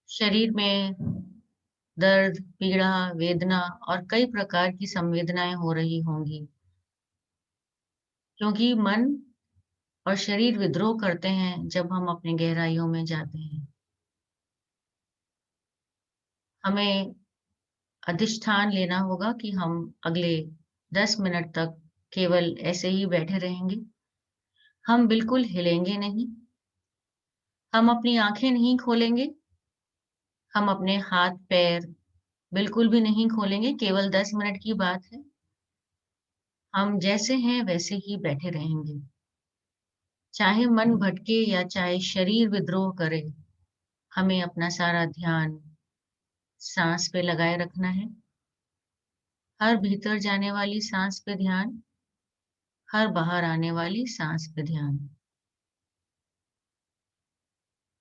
शरीर में दर्द, पीड़ा, वेदना और कई प्रकार की संवेदनाएं हो रही होंगी, क्योंकि मन और शरीर विद्रोह करते हैं जब हम अपने गहराइयों में जाते हैं। हमें अधिष्ठान लेना होगा कि हम अगले 10 मिनट तक केवल ऐसे ही बैठे रहेंगे। हम बिल्कुल हिलेंगे नहीं, हम अपनी आंखें नहीं खोलेंगे, हम अपने हाथ पैर बिल्कुल भी नहीं खोलेंगे। केवल 10 मिनट की बात है। हम जैसे हैं वैसे ही बैठे रहेंगे, चाहे मन भटके या चाहे शरीर विद्रोह करे। हमें अपना सारा ध्यान सांस पे लगाए रखना है। हर भीतर जाने वाली सांस पे ध्यान, हर बाहर आने वाली सांस पे ध्यान।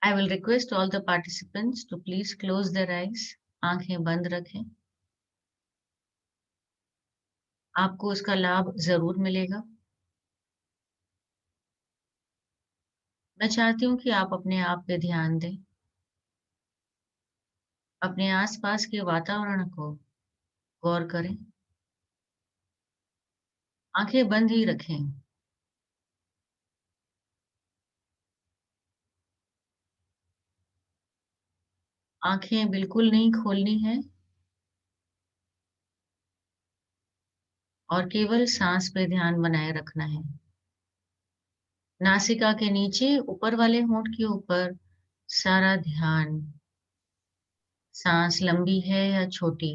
I will request all the participants to please close their eyes. आंखें बंद रखें। आपको इसका लाभ जरूर मिलेगा। मैं चाहती हूँ कि आप अपने आप पे ध्यान दें, अपने आसपास के वातावरण को गौर करें। आंखें बंद ही रखें। आंखें बिल्कुल नहीं खोलनी है और केवल सांस पे ध्यान बनाए रखना है। नासिका के नीचे ऊपर वाले होंठ के ऊपर सारा ध्यान, सांस लंबी है या छोटी,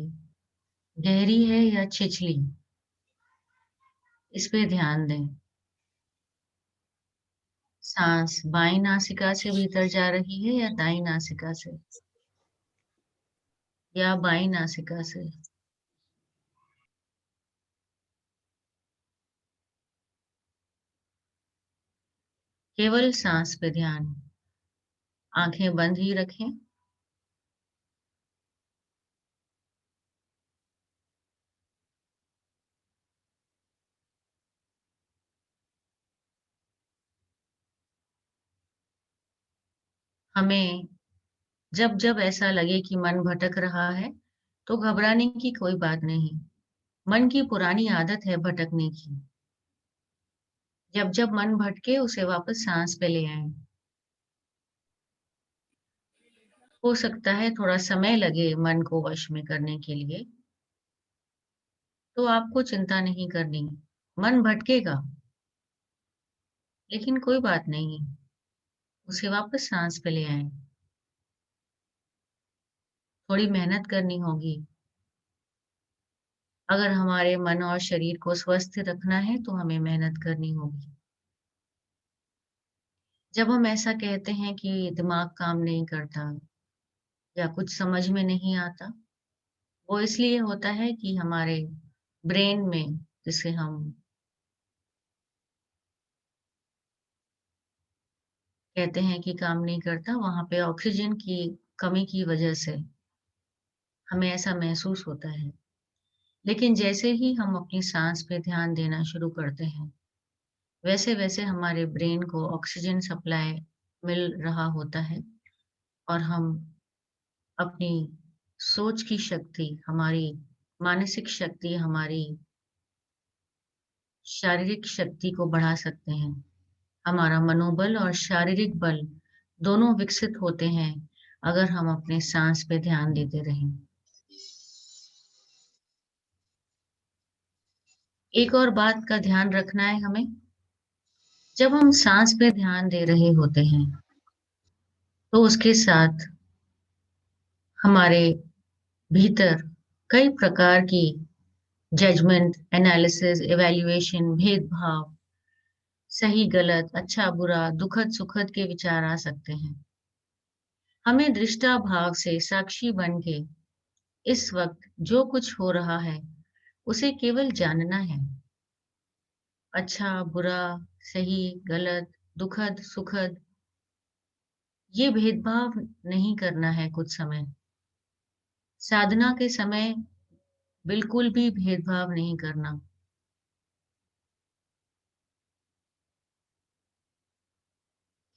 गहरी है या छिछली, इस पे ध्यान दें। सांस बाईं नासिका से भीतर जा रही है या दाईं नासिका से, या बाईं नासिका से? केवल सांस पे ध्यान, आंखें बंद ही रखें। हमें जब जब ऐसा लगे कि मन भटक रहा है तो घबराने की कोई बात नहीं। मन की पुरानी आदत है भटकने की। जब जब मन भटके उसे वापस सांस पे ले आए। हो सकता है थोड़ा समय लगे मन को वश में करने के लिए, तो आपको चिंता नहीं करनी। मन भटकेगा, लेकिन कोई बात नहीं, उसे वापस सांस पे ले आए। थोड़ी मेहनत करनी होगी। अगर हमारे मन और शरीर को स्वस्थ रखना है तो हमें मेहनत करनी होगी। जब हम ऐसा कहते हैं कि दिमाग काम नहीं करता या कुछ समझ में नहीं आता, वो इसलिए होता है कि हमारे ब्रेन में, जिसे हम कहते हैं कि काम नहीं करता, वहां पे ऑक्सीजन की कमी की वजह से हमें ऐसा महसूस होता है। लेकिन जैसे ही हम अपनी सांस पे ध्यान देना शुरू करते हैं, वैसे वैसे हमारे ब्रेन को ऑक्सीजन सप्लाई मिल रहा होता है और हम अपनी सोच की शक्ति, हमारी मानसिक शक्ति, हमारी शारीरिक शक्ति को बढ़ा सकते हैं। हमारा मनोबल और शारीरिक बल दोनों विकसित होते हैं अगर हम अपने सांस पे ध्यान देते रहें। एक और बात का ध्यान रखना है हमें। जब हम सांस पे ध्यान दे रहे होते हैं तो उसके साथ हमारे भीतर कई प्रकार की जजमेंट, एनालिसिस, इवैल्यूएशन, भेदभाव, सही गलत, अच्छा बुरा, दुखद सुखद के विचार आ सकते हैं। हमें दृष्टा भाव से साक्षी बन के इस वक्त जो कुछ हो रहा है उसे केवल जानना है। अच्छा बुरा, सही गलत, दुखद सुखद, ये भेदभाव नहीं करना है कुछ समय। साधना के समय बिल्कुल भी भेदभाव नहीं करना।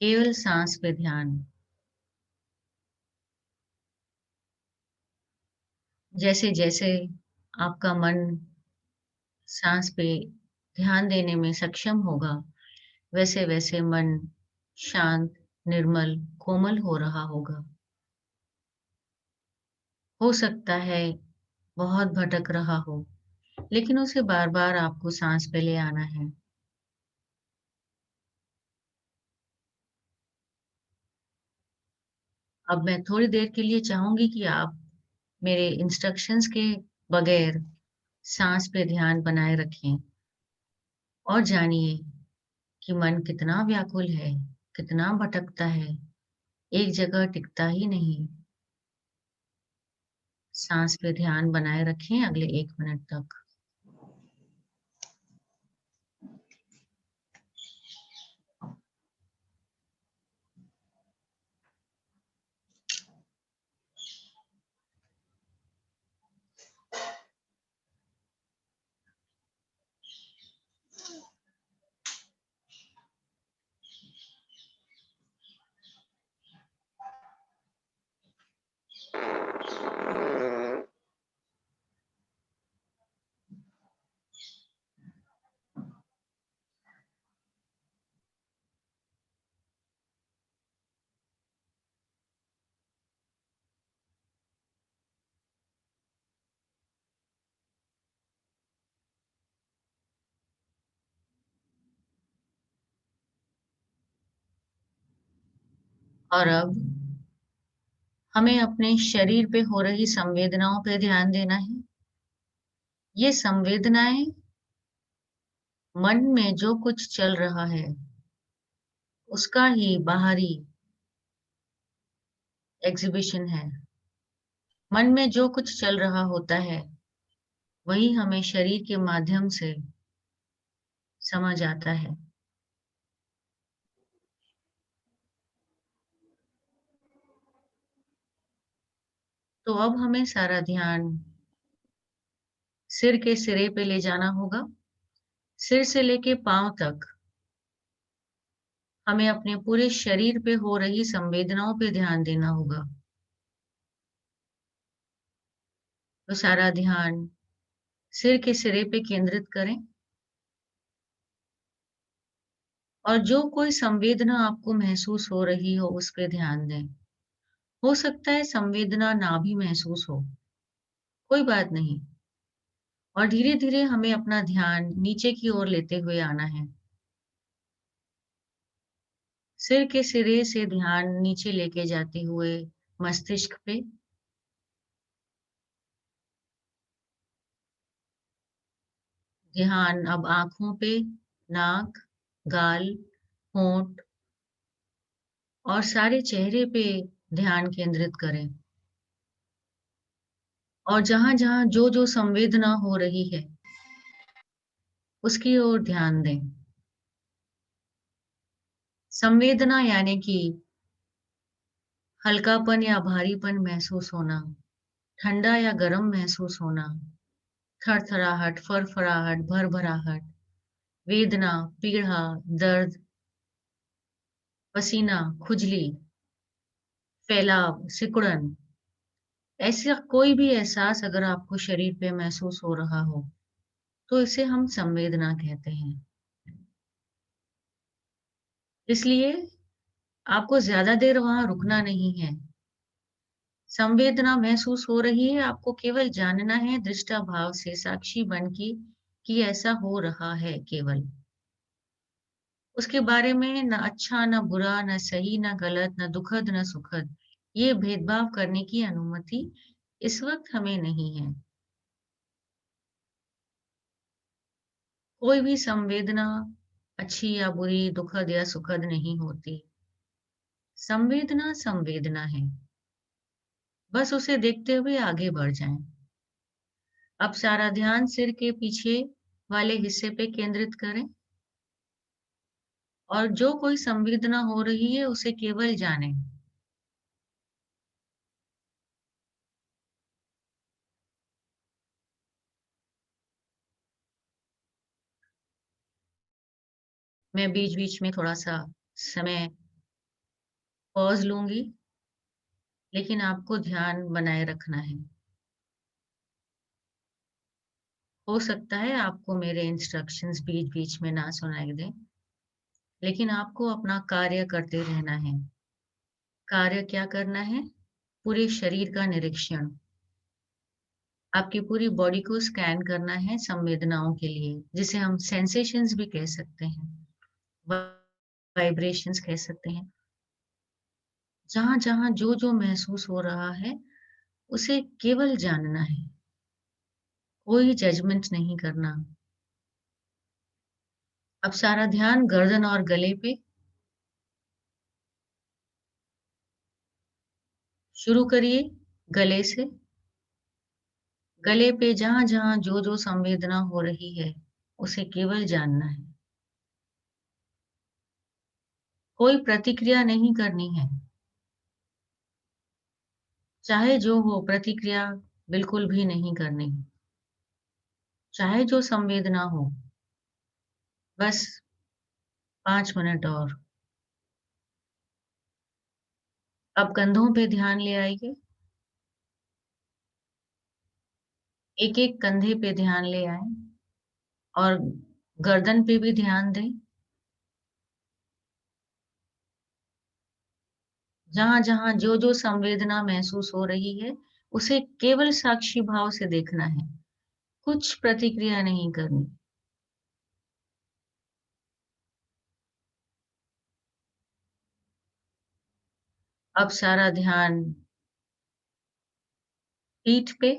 केवल सांस पे ध्यान। जैसे जैसे आपका मन सांस पे ध्यान देने में सक्षम होगा, वैसे वैसे मन शांत, निर्मल, कोमल हो रहा होगा। हो सकता है बहुत भटक रहा हो, लेकिन उसे बार बार आपको सांस पे ले आना है। अब मैं थोड़ी देर के लिए चाहूंगी कि आप मेरे इंस्ट्रक्शंस के बगैर सांस पे ध्यान बनाए रखें और जानिए कि मन कितना व्याकुल है, कितना भटकता है, एक जगह टिकता ही नहीं। सांस पे ध्यान बनाए रखें अगले 1 मिनट तक। और अब हमें अपने शरीर पे हो रही संवेदनाओं पे ध्यान देना है। ये संवेदनाएं मन में जो कुछ चल रहा है उसका ही बाहरी एग्जीबिशन है। मन में जो कुछ चल रहा होता है वही हमें शरीर के माध्यम से समझ आता है। तो अब हमें सारा ध्यान सिर के सिरे पे ले जाना होगा। सिर से लेके पांव तक हमें अपने पूरे शरीर पे हो रही संवेदनाओं पे ध्यान देना होगा। तो सारा ध्यान सिर के सिरे पे केंद्रित करें और जो कोई संवेदना आपको महसूस हो रही हो उस पे ध्यान दें। हो सकता है संवेदना ना भी महसूस हो, कोई बात नहीं। और धीरे धीरे हमें अपना ध्यान नीचे की ओर लेते हुए आना है। सिर के सिरे से ध्यान नीचे लेके जाते हुए मस्तिष्क पे, ध्यान अब आंखों पे, नाक, गाल, होंठ और सारे चेहरे पे ध्यान केंद्रित करें। और जहां जहां जो जो संवेदना हो रही है उसकी ओर ध्यान दें। संवेदना यानी कि हल्कापन या भारीपन महसूस होना, ठंडा या गर्म महसूस होना, थरथराहट, फरफराहट, भरभराहट, वेदना, पीड़ा, दर्द, पसीना, खुजली, फैलाव, सिकुड़न, ऐसा कोई भी एहसास अगर आपको शरीर पे महसूस हो रहा हो तो इसे हम संवेदना कहते हैं। इसलिए आपको ज्यादा देर वहां रुकना नहीं है। संवेदना महसूस हो रही है, आपको केवल जानना है दृष्टा भाव से, साक्षी बन के कि ऐसा हो रहा है केवल। उसके बारे में न अच्छा न बुरा, न सही न गलत, न दुखद न सुखद, ये भेदभाव करने की अनुमति इस वक्त हमें नहीं है। कोई भी संवेदना अच्छी या बुरी, दुखद या सुखद नहीं होती। संवेदना संवेदना है, बस उसे देखते हुए आगे बढ़ जाएं। अब सारा ध्यान सिर के पीछे वाले हिस्से पे केंद्रित करें और जो कोई संवेदना हो रही है उसे केवल जानें। मैं बीच बीच में थोड़ा सा समय पॉज लूंगी, लेकिन आपको ध्यान बनाए रखना है। हो सकता है आपको मेरे इंस्ट्रक्शंस बीच बीच में ना सुनाई दें, लेकिन आपको अपना कार्य करते रहना है। कार्य क्या करना है? पूरे शरीर का निरीक्षण, आपकी पूरी बॉडी को स्कैन करना है संवेदनाओं के लिए, जिसे हम सेंसेशंस भी कह सकते हैं, वाइब्रेशंस कह सकते हैं। जहां जहां जो जो महसूस हो रहा है उसे केवल जानना है, कोई जजमेंट नहीं करना। अब सारा ध्यान गर्दन और गले पे। शुरू करिए गले से। गले पे जहां जहां जो जो संवेदना हो रही है उसे केवल जानना है, कोई प्रतिक्रिया नहीं करनी है। चाहे जो हो, प्रतिक्रिया बिल्कुल भी नहीं करनी। चाहे जो संवेदना हो, बस 5 मिनट और। अब कंधों पे ध्यान ले आइए। एक एक कंधे पे ध्यान ले आए और गर्दन पे भी ध्यान दें। जहां जहां जो जो संवेदना महसूस हो रही है उसे केवल साक्षी भाव से देखना है, कुछ प्रतिक्रिया नहीं करनी। अब सारा ध्यान पीठ पे,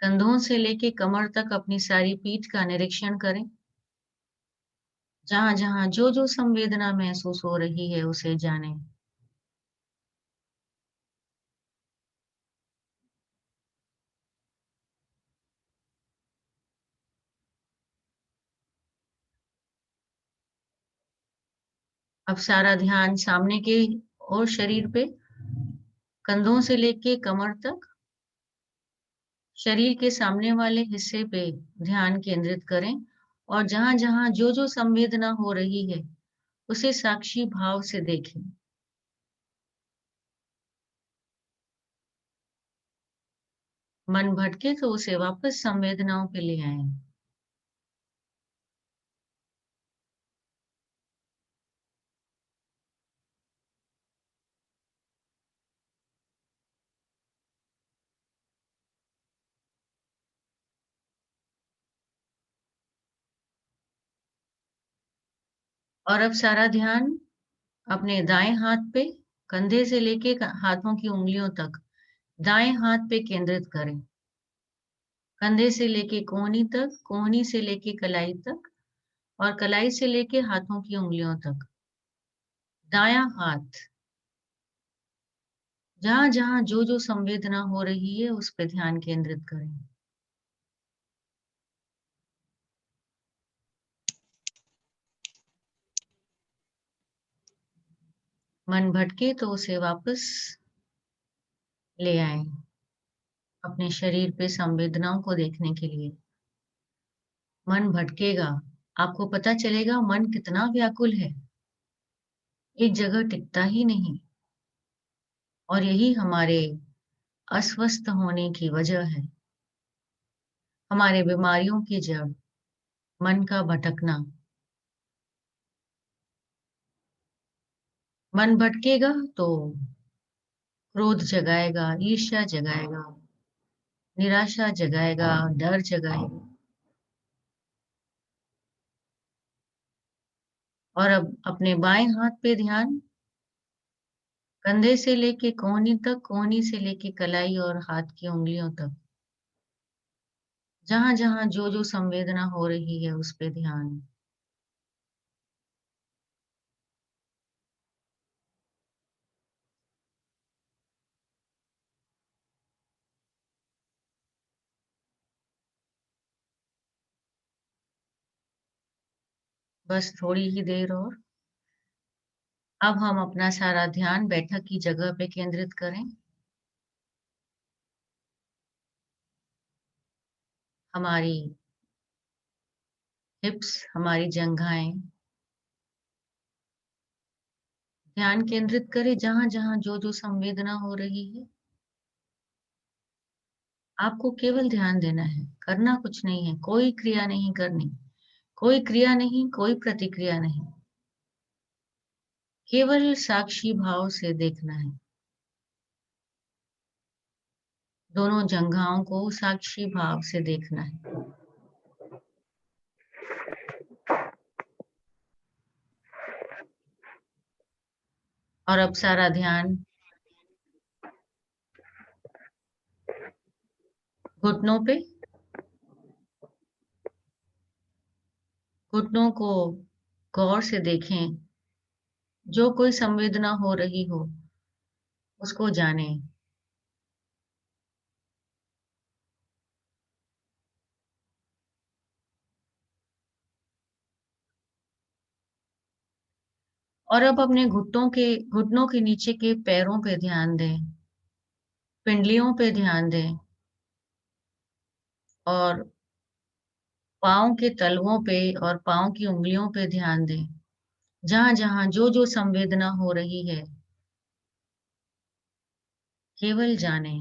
कंधों से लेके कमर तक अपनी सारी पीठ का निरीक्षण करें। जहां जहां जो जो संवेदना महसूस हो रही है उसे जाने। अब सारा ध्यान सामने के और शरीर पे, कंधों से लेके कमर तक शरीर के सामने वाले हिस्से पे ध्यान केंद्रित करें और जहां जहां जो जो संवेदना हो रही है उसे साक्षी भाव से देखें। मन भटके तो उसे वापस संवेदनाओं पे ले आए। और अब सारा ध्यान अपने दाएं हाथ पे, कंधे से लेके हाथों की उंगलियों तक दाएं हाथ पे केंद्रित करें। कंधे से लेके कोहनी तक, कोहनी से लेके कलाई तक और कलाई से लेके हाथों की उंगलियों तक दायां हाथ, जहां जहां जो जो संवेदना हो रही है उस पे ध्यान केंद्रित करें। मन भटके तो उसे वापस ले आए अपने शरीर पे संवेदनाओं को देखने के लिए। मन भटकेगा, आपको पता चलेगा मन कितना व्याकुल है, एक जगह टिकता ही नहीं। और यही हमारे अस्वस्थ होने की वजह है, हमारे बीमारियों की जड़ मन का भटकना। मन भटकेगा तो क्रोध जगाएगा, ईर्ष्या जगाएगा, निराशा जगाएगा, डर जगाएगा। और अब अपने बाएं हाथ पे ध्यान, कंधे से लेके कोहनी तक, कोहनी से लेके कलाई और हाथ की उंगलियों तक जहां जहां जो जो संवेदना हो रही है उस पे ध्यान। बस थोड़ी ही देर और। अब हम अपना सारा ध्यान बैठक की जगह पे केंद्रित करें। हमारी हिप्स, हमारी जंघाएं, ध्यान केंद्रित करें जहां जहां जो जो संवेदना हो रही है। आपको केवल ध्यान देना है, करना कुछ नहीं है, कोई क्रिया नहीं करनी, कोई क्रिया नहीं, कोई प्रतिक्रिया नहीं, केवल साक्षी भाव से देखना है। दोनों जंघाओं को साक्षी भाव से देखना है। और अब सारा ध्यान घुटनों पे, घुटनों को गौर से देखें, जो कोई संवेदना हो रही हो उसको जाने। और अब अपने घुटनों के नीचे के पैरों पे ध्यान दें, पिंडलियों पे ध्यान दें और पाँव के तलवों पे और पाँव की उंगलियों पे ध्यान दें, जहां जहां जो जो संवेदना हो रही है केवल जाने।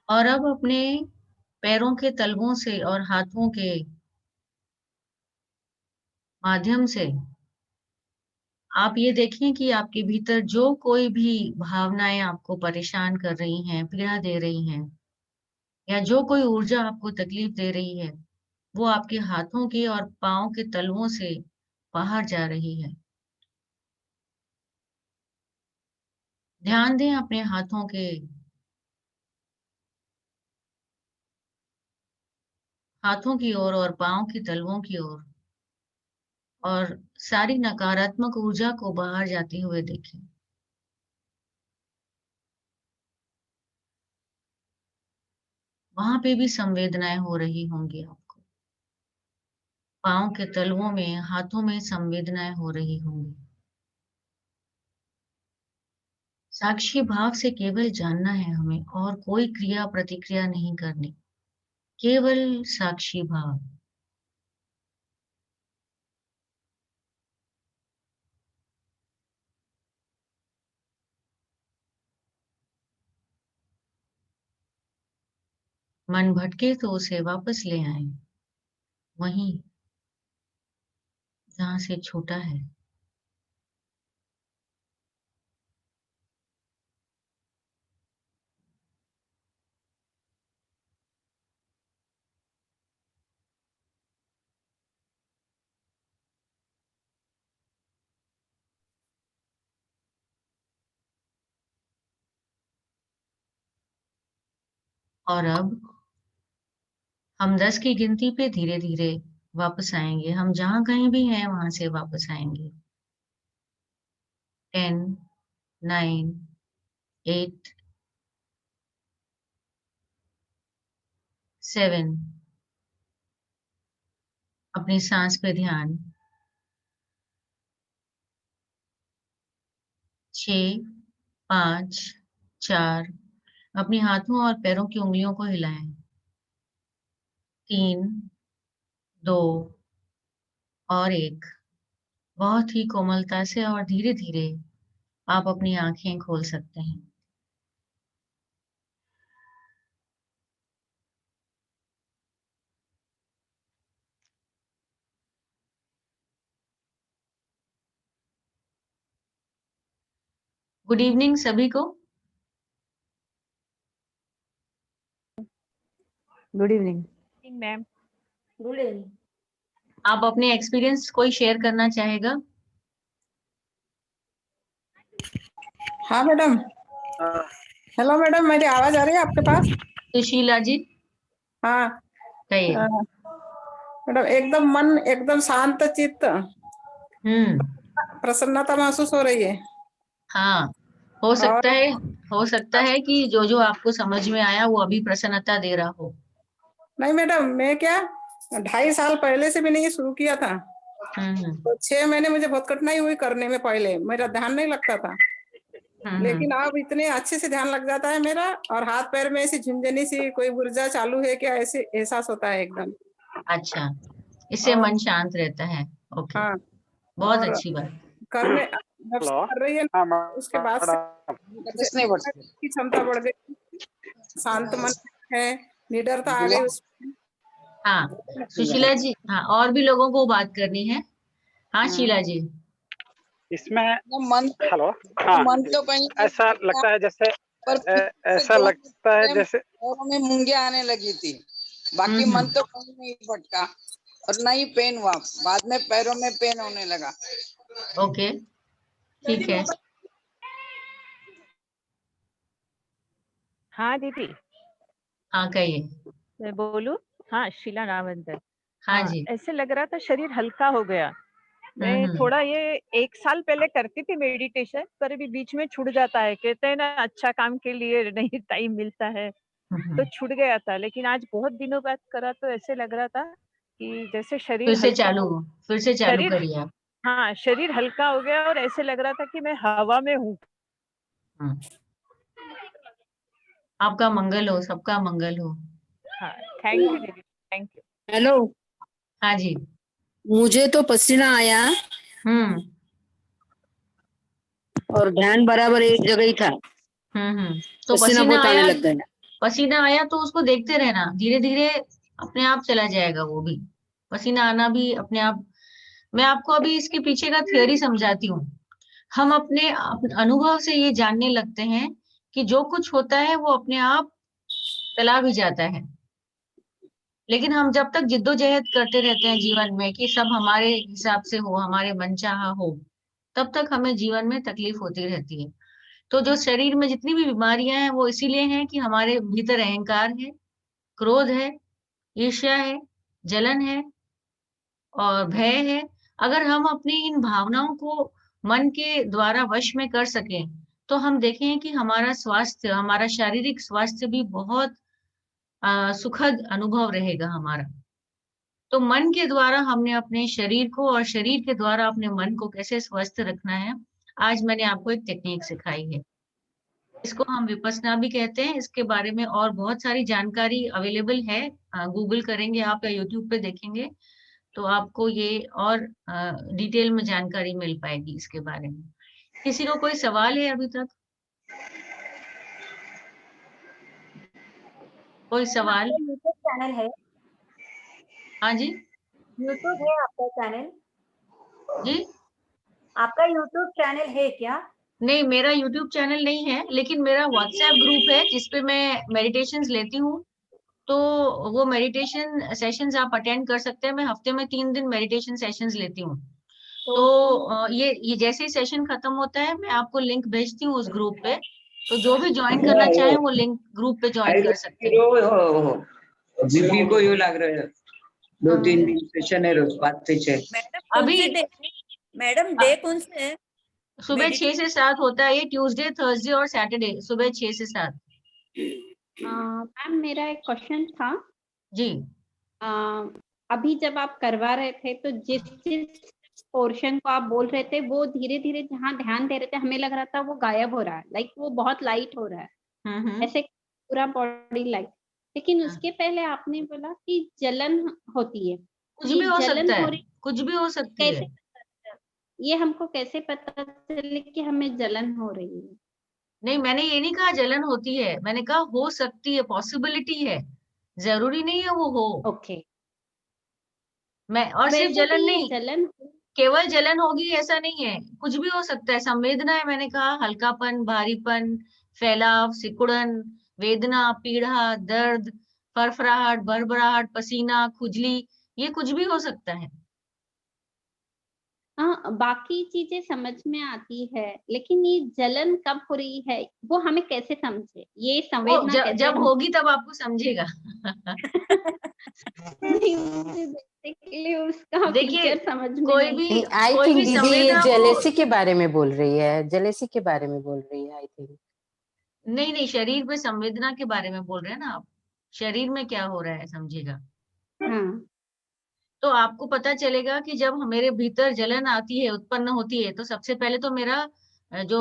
और अब अपने पैरों के तलवों से और हाथों के माध्यम से आप ये देखें कि आपके भीतर जो कोई भी भावनाएं आपको परेशान कर रही हैं, पीड़ा दे रही हैं, या जो कोई ऊर्जा आपको तकलीफ दे रही है, वो आपके हाथों के और पाँव के तलवों से बाहर जा रही है। ध्यान दें अपने हाथों के की ओर और पाँव के तलवों की ओर, और सारी नकारात्मक ऊर्जा को बाहर जाते हुए देखें। वहां पे भी संवेदनाएं हो रही होंगी आपको। पाँव के तलवों में, हाथों में संवेदनाएं हो रही होंगी। साक्षी भाव से केवल जानना है हमें, और कोई क्रिया प्रतिक्रिया नहीं करनी, केवल साक्षी भाव। मन भटके तो उसे वापस ले आए, वहीं जहां से छोटा है। और अब हम 10 की गिनती पे धीरे धीरे वापस आएंगे। हम जहां कहीं भी हैं वहां से वापस आएंगे। 10, 9, 8, 7। अपनी सांस पे ध्यान। 6, 5, 4। अपनी हाथों और पैरों की उंगलियों को हिलाएं। 3, 2 और 1। बहुत ही कोमलता से और धीरे धीरे आप अपनी आंखें खोल सकते हैं। गुड इवनिंग सभी को। Good evening ma'am. Good evening. आप अपने एक्सपीरियंस कोई शेयर करना चाहेगा? हाँ मैडम। हेलो मैडम, मेरी आवाज आ रही है आपके पास? सुशीला जी। हाँ कहिए। मैडम, एकदम मन एकदम शांत चित्त, प्रसन्नता महसूस हो रही है। हाँ, हो सकता है कि जो जो आपको समझ में आया वो अभी प्रसन्नता दे रहा हो। नहीं मैडम, मैं क्या 2.5 साल पहले से भी नहीं शुरू किया था। तो 6 महीने मुझे बहुत कठिनाई हुई करने में। पहले मेरा ध्यान नहीं लगता था, लेकिन अब इतने अच्छे से ध्यान लग जाता है मेरा, और हाथ पैर में ऐसी झुंझुनी सी कोई ऊर्जा चालू है क्या, ऐसे एहसास होता है एकदम। अच्छा, इससे मन शांत रहता है। ओके। हाँ, बहुत और अच्छी बात। करने जब से कर रही है ना, उसके बाद से की क्षमता बढ़ गई, शांत मन है, निडरता आ गई उसमें। हाँ सुशीला जी, हाँ और भी लोगों को बात करनी है। हाँ शीला जी। इसमें मन हेलो, हाँ, मन तो कहीं ऐसा लगता है जैसे पर ऐसा लगता है जैसे पैरों में मूंगे आने लगी थी। बाकी मन तो कहीं नहीं भटका, और नहीं पेन हुआ। बाद में पैरों में पेन होने लगा। ओके, ठीक है। हाँ दीदी। हाँ कहिए। मैं बोलूं? हाँ, शीला रावंदर। हाँ जी। ऐसे लग रहा था शरीर हल्का हो गया। मैं थोड़ा ये 1 साल पहले करती थी मेडिटेशन, पर अभी बीच में छूट जाता है। कहते हैं ना, अच्छा काम के लिए नहीं टाइम मिलता है, तो छूट गया था। लेकिन आज बहुत दिनों बाद करा तो ऐसे लग रहा था कि जैसे शरीर फिर से चालू शरीर करिए आप। हाँ, शरीर हल्का हो गया और ऐसे लग रहा था कि मैं हवा में हूँ। आपका मंगल हो, सबका मंगल हो। हाँ, थैंक यू दीदी, थैंक यू। हेलो। हाँ जी। मुझे तो पसीना आया और ध्यान बराबर एक जगह ही था। तो पसीना बहुत आने लग गया। पसीना आया तो उसको देखते रहना, धीरे धीरे अपने आप चला जाएगा वो भी। पसीना आना भी अपने आप। मैं आपको अभी इसके पीछे का थियोरी समझाती हूँ। हम अपने अनुभव से ये जानने लगते हैं कि जो कुछ होता है वो अपने आप चला भी जाता है। लेकिन हम जब तक जिद्दोजहद करते रहते हैं जीवन में कि सब हमारे हिसाब से हो, हमारे मनचाहा हो, तब तक हमें जीवन में तकलीफ होती रहती है। तो जो शरीर में जितनी भी बीमारियां हैं वो इसीलिए हैं कि हमारे भीतर अहंकार है, क्रोध है, ईर्ष्या है, जलन है और भय है। अगर हम अपनी इन भावनाओं को मन के द्वारा वश में कर सकें तो हम देखें कि हमारा स्वास्थ्य, हमारा शारीरिक स्वास्थ्य भी बहुत सुखद अनुभव रहेगा हमारा। तो मन के द्वारा हमने अपने शरीर को और शरीर के द्वारा अपने मन को कैसे स्वस्थ रखना है, आज मैंने आपको एक टेक्निक सिखाई है। इसको हम विपस्सना भी कहते हैं। इसके बारे में और बहुत सारी जानकारी अवेलेबल है, गूगल करेंगे आप या यूट्यूब पे देखेंगे तो आपको ये और डिटेल में जानकारी मिल पाएगी इसके बारे में। किसी को कोई सवाल है अभी तक? कोई सवाल? यूट्यूब चैनल है? हाँ जी, यूट्यूब है आपका चैनल? जी आपका यूट्यूब चैनल है क्या? नहीं, मेरा यूट्यूब चैनल नहीं है, लेकिन मेरा व्हाट्सएप ग्रुप है जिसपे मैं मेडिटेशंस लेती हूँ। तो वो मेडिटेशन सेशंस आप अटेंड कर सकते हैं। मैं हफ्ते में 3 दिन मेडिटेशन सेशंस लेती हूँ। तो ये जैसे ही सेशन खत्म होता है मैं आपको लिंक भेजती हूँ उस ग्रुप पे। तो जो भी ज्वाइन करना चाहे वो लिंक ग्रुप पे ज्वाइन कर सकते हैं। बीपी को यू लग रहा है 2-3 दिन सेशन है रोज 5 से 6। अभी मैडम डे कौन से है? सुबह 6 से 7 होता है ये, ट्यूसडे, थर्सडे और सैटरडे सुबह 6 से 7। मैम मेरा एक क्वेश्चन था जी। अभी जब आप करवा रहे थे तो जिस पोर्शन को आप बोल रहे थे वो धीरे धीरे जहाँ ध्यान दे रहे थे हमें लग रहा था वो गायब हो रहा है, लाइक वो बहुत लाइट हो रहा है, ऐसे पूरा बॉडी लाइट। लेकिन उसके पहले आपने बोला कि जलन होती है। कुछ भी हो सकता है, कुछ भी हो सकती है। ये हमको कैसे पता चले कि हमें जलन हो रही है? नहीं, मैंने ये नहीं कहा जलन होती है, मैंने कहा हो सकती है, पॉसिबिलिटी है, जरूरी नहीं है वो हो। ओके। मैं और सिर्फ जलन नहीं, केवल जलन होगी ऐसा नहीं है, कुछ भी हो सकता है। संवेदना है, मैंने कहा हल्कापन, भारीपन, फैलाव, सिकुड़न, वेदना, पीड़ा, दर्द, फरफराहट, भरभराहट, पसीना, खुजली, ये कुछ भी हो सकता है। हाँ, बाकी चीजें समझ में आती है, लेकिन ये जलन कब हो रही है वो हमें कैसे समझे? ये संवेदना जब होगी तब आपको समझेगा। उसका देखिए, समझ में कोई भी आई थिंक दीदी ये जेलेसी के बारे में बोल रही है, जेलेसी के बारे में बोल रही है आई थिंक। नहीं, शरीर पे संवेदना के बारे में बोल रहे हैं ना आप, शरीर में क्या हो रहा है समझेगा। तो आपको पता चलेगा कि जब मेरे भीतर जलन आती है, उत्पन्न होती है, तो सबसे पहले तो मेरा जो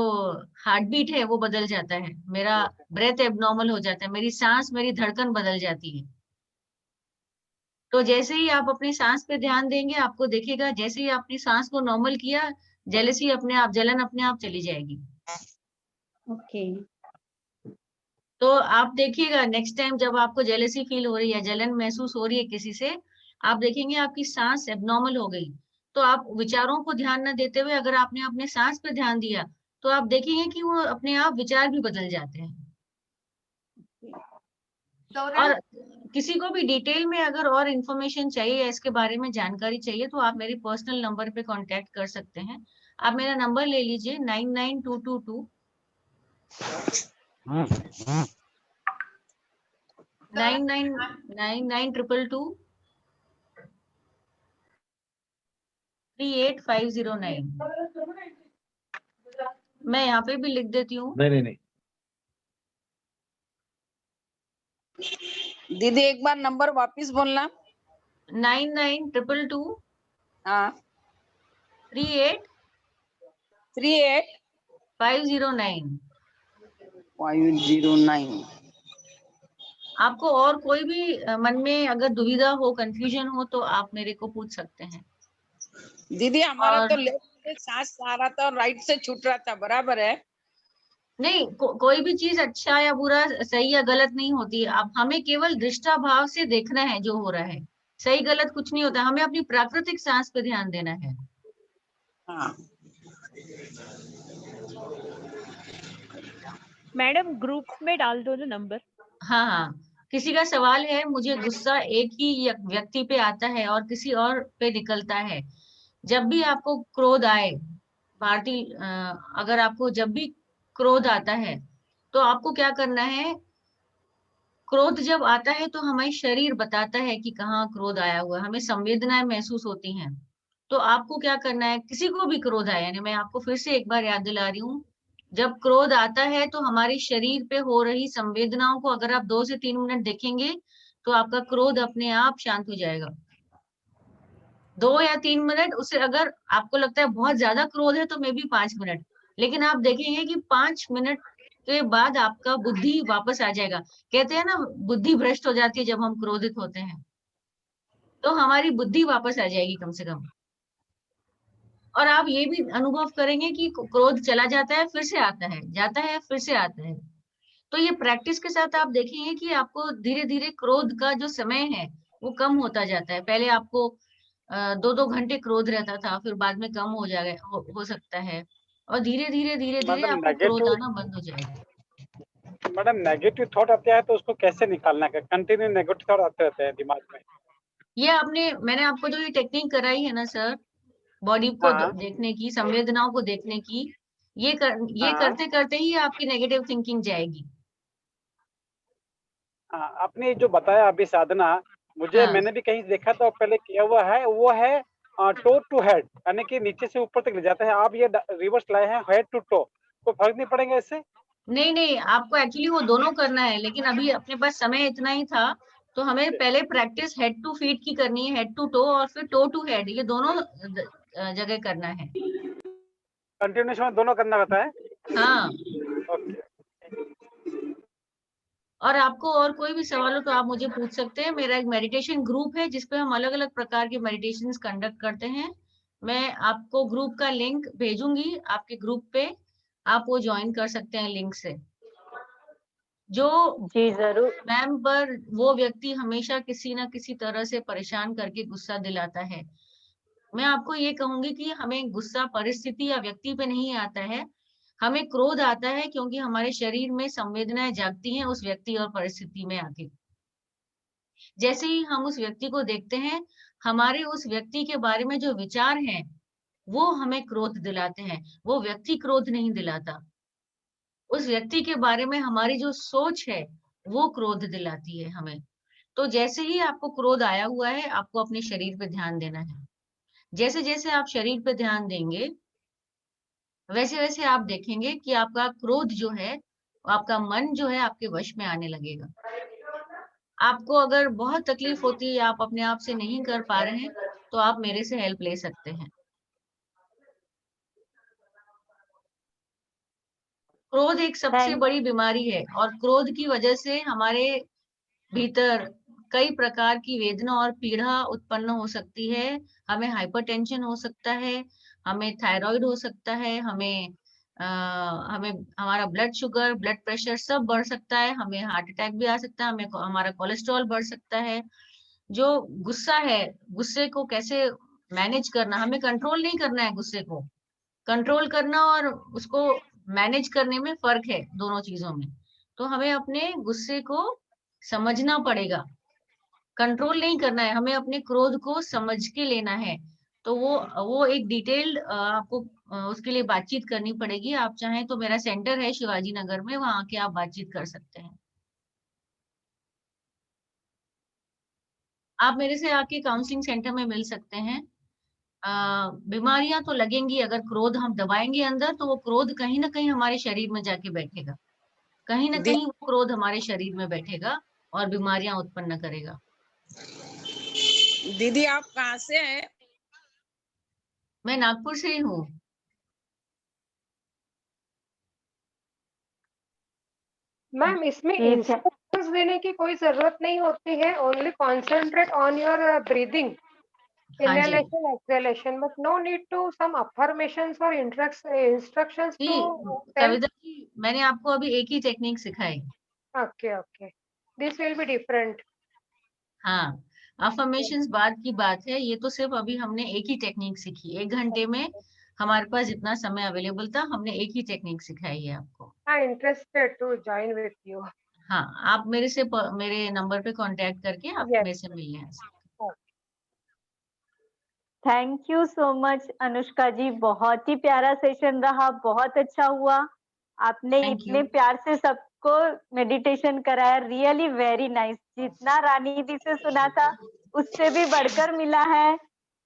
हार्ट बीट है वो बदल जाता है, मेरा ब्रेथ एबनॉर्मल हो जाता है, मेरी सांस, मेरी धड़कन बदल जाती है। तो जैसे ही आप अपनी सांस पे ध्यान देंगे आपको देखेगा जैसे ही आपने सांस को नॉर्मल किया, जेलसी अपने आप, जलन अपने आप चली जाएगी। ओके। तो आप देखिएगा नेक्स्ट टाइम जब आपको जेलसी फील हो रही है, जलन महसूस हो रही है किसी से, आप देखेंगे आपकी सांस एबनॉर्मल हो गई। तो आप विचारों को ध्यान न देते हुए अगर आपने अपने सांस पे ध्यान दिया तो आप देखेंगे कि वो अपने आप विचार भी बदल जाते हैं। और किसी को भी डिटेल में अगर और इन्फॉर्मेशन चाहिए या इसके बारे में जानकारी चाहिए तो आप मेरे पर्सनल नंबर पे कांटेक्ट कर सकते हैं। आप मेरा नंबर ले लीजिए 9922 9922 38509। मैं यहाँ पे भी लिख देती हूँ। नहीं दीदी एक बार नंबर वापस बोलना। 9922 हाँ 38 509। आपको और कोई भी मन में अगर दुविधा हो, कंफ्यूजन हो तो आप मेरे को पूछ सकते हैं। दीदी हमारा तो लेफ्ट से सांस आ रहा था और राइट से छूट रहा था, बराबर है? नहीं, कोई भी चीज अच्छा या बुरा, सही या गलत नहीं होती। अब हमें केवल दृष्टा भाव से देखना है जो हो रहा है, सही गलत कुछ नहीं होता। हमें अपनी प्राकृतिक सांस पे ध्यान देना है। हाँ। मैडम ग्रुप में डाल दो ना नंबर। हाँ, किसी का सवाल है, मुझे गुस्सा एक ही व्यक्ति पे आता है और किसी और पे निकलता है। जब भी आपको क्रोध आए, भारती, अगर आपको जब भी क्रोध आता है तो आपको क्या करना है, क्रोध जब आता है तो हमारी शरीर बताता है कि कहाँ क्रोध आया हुआ है, हमें संवेदनाएं महसूस होती हैं। तो आपको क्या करना है, किसी को भी क्रोध आया, यानी मैं आपको फिर से एक बार याद दिला रही हूँ, जब क्रोध आता है तो हमारे शरीर पे हो रही संवेदनाओं को अगर आप 2 से 3 मिनट देखेंगे तो आपका क्रोध अपने आप शांत हो जाएगा। 2 या 3 मिनट, उससे अगर आपको लगता है बहुत ज्यादा क्रोध है तो मे बी 5 मिनट, लेकिन आप देखेंगे कि 5 मिनट के बाद आपका बुद्धि वापस आ जाएगा। कहते हैं ना, बुद्धि भ्रष्ट हो जाती है जब हम क्रोधित होते हैं, तो हमारी बुद्धि वापस आ जाएगी कम से कम। और आप ये भी अनुभव करेंगे कि क्रोध चला जाता है, फिर से आता है, जाता है, फिर से आता है। तो ये प्रैक्टिस के साथ आप देखेंगे कि आपको धीरे धीरे क्रोध का जो समय है वो कम होता जाता है। पहले आपको 2-2 घंटे क्रोध रहता था, फिर बाद में कम हो जाएगा, हो सकता है, और धीरे धीरे धीरे धीरे मैडम आपको क्रोध आना बंद हो जाएगा। मैडम नेगेटिव थॉट आते हैं तो उसको कैसे निकालना है? कंटिन्यू नेगेटिव थॉट आते रहते हैं दिमाग में। ये मैंने आपको जो ये टेक्निक कराई है ना सर, बॉडी को देखने की, संवेदनाओं को देखने की, ये करते करते ही आपकी नेगेटिव थिंकिंग जाएगी। आपने जो बताया अभी साधना, मुझे मैंने भी कहीं देखा था पहले किया हुआ है, वो है टो टू हेड, यानी कि नीचे से ऊपर तक ले जाता है। आप ये रिवर्स लाए हैं हेड टू टो, तो फर्क नहीं पड़ेगा इससे? नहीं, आपको एक्चुअली वो दोनों करना है, लेकिन अभी अपने पास समय इतना ही था, तो हमें पहले प्रैक्टिस हेड टू फीट की करनी है, हेड टू टो, और फिर टो टू हेड, ये दोनों जगह करना है। कंटिन्यूस में दोनों करना रहता है? हाँ। ओके। और आपको और कोई भी सवाल हो तो आप मुझे पूछ सकते हैं। मेरा एक मेडिटेशन ग्रुप है जिसपे हम अलग अलग प्रकार के मेडिटेशंस कंडक्ट करते हैं। मैं आपको ग्रुप का लिंक भेजूंगी आपके ग्रुप पे, आप वो ज्वाइन कर सकते हैं लिंक से। जो जी जरूर मैम पर वो व्यक्ति हमेशा किसी ना किसी तरह से परेशान करके गुस्सा दिलाता है। मैं आपको ये कहूंगी कि हमें गुस्सा परिस्थिति या व्यक्ति पे नहीं आता है, हमें क्रोध आता है क्योंकि हमारे शरीर में संवेदनाएं जागती हैं उस व्यक्ति और परिस्थिति में आके। जैसे ही हम उस व्यक्ति को देखते हैं, हमारे उस व्यक्ति के बारे में जो विचार हैं वो हमें क्रोध दिलाते हैं, वो व्यक्ति क्रोध नहीं दिलाता। उस व्यक्ति के बारे में हमारी जो सोच है वो क्रोध दिलाती है हमें। तो जैसे ही आपको क्रोध आया हुआ है, आपको अपने शरीर पे ध्यान देना है। जैसे जैसे आप शरीर पे ध्यान देंगे, वैसे वैसे आप देखेंगे कि आपका क्रोध जो है, आपका मन जो है आपके वश में आने लगेगा। आपको अगर बहुत तकलीफ होती है या आप अपने आप से नहीं कर पा रहे हैं, तो आप मेरे से हेल्प ले सकते हैं। क्रोध एक सबसे बड़ी बीमारी है और क्रोध की वजह से हमारे भीतर कई प्रकार की वेदना और पीड़ा उत्पन्न हो सकती है। हमें हाइपरटेंशन हो सकता है, हमें थायराइड हो सकता है, हमें हमारा ब्लड शुगर, ब्लड प्रेशर सब बढ़ सकता है, हमें हार्ट अटैक भी आ सकता है, हमें हमारा कोलेस्ट्रॉल बढ़ सकता है। जो गुस्सा है, गुस्से को कैसे मैनेज करना, हमें कंट्रोल नहीं करना है गुस्से को। कंट्रोल करना और उसको मैनेज करने में फर्क है दोनों चीजों में। तो हमें अपने गुस्से को समझना पड़ेगा, कंट्रोल नहीं करना है, हमें अपने क्रोध को समझ के लेना है। तो वो एक डिटेल्ड आपको उसके लिए बातचीत करनी पड़ेगी। आप चाहें तो मेरा सेंटर है शिवाजी नगर में, वहां आके आप बातचीत कर सकते हैं। आप मेरे से आके काउंसलिंग सेंटर में मिल सकते हैं। बीमारियां तो लगेंगी, अगर क्रोध हम दबाएंगे अंदर तो वो क्रोध कहीं ना कहीं हमारे शरीर में जाके बैठेगा, कहीं ना कहीं वो क्रोध हमारे शरीर में बैठेगा और बीमारियां उत्पन्न करेगा। दीदी आप कहाँ से हैं? मैं नागपुर से ही हूँ। मैम इसमें इंस्ट्रक्शंस देने की कोई जरूरत नहीं होती है, only concentrate on your breathing, inhalation exhalation, but no need to some affirmations or instructions to Kavita ji, मैंने आपको अभी एक ही टेक्निक सिखाई। okay, this will be different। हाँ, अफर्मेशंस बाद की बात है, ये तो सिर्फ अभी हमने एक ही टेक्निक सीखी। 1 घंटे में हमारे पास जितना समय अवेलेबल था, हमने एक ही टेक्निक सिखाई है आपको। I'm interested to join with you। हाँ, आप मेरे से मेरे नंबर पे कांटेक्ट करके आप मेरे से मिल लें। Thank you so much Anushka ji, बहुत ही प्यारा सेशन रहा, बहुत अच्छा हुआ। आपने इतने प्यार से सबको मेडिटेशन कराया, रियली वेरी नाइस। जितना रानी दी से सुना था उससे भी बढ़कर मिला है।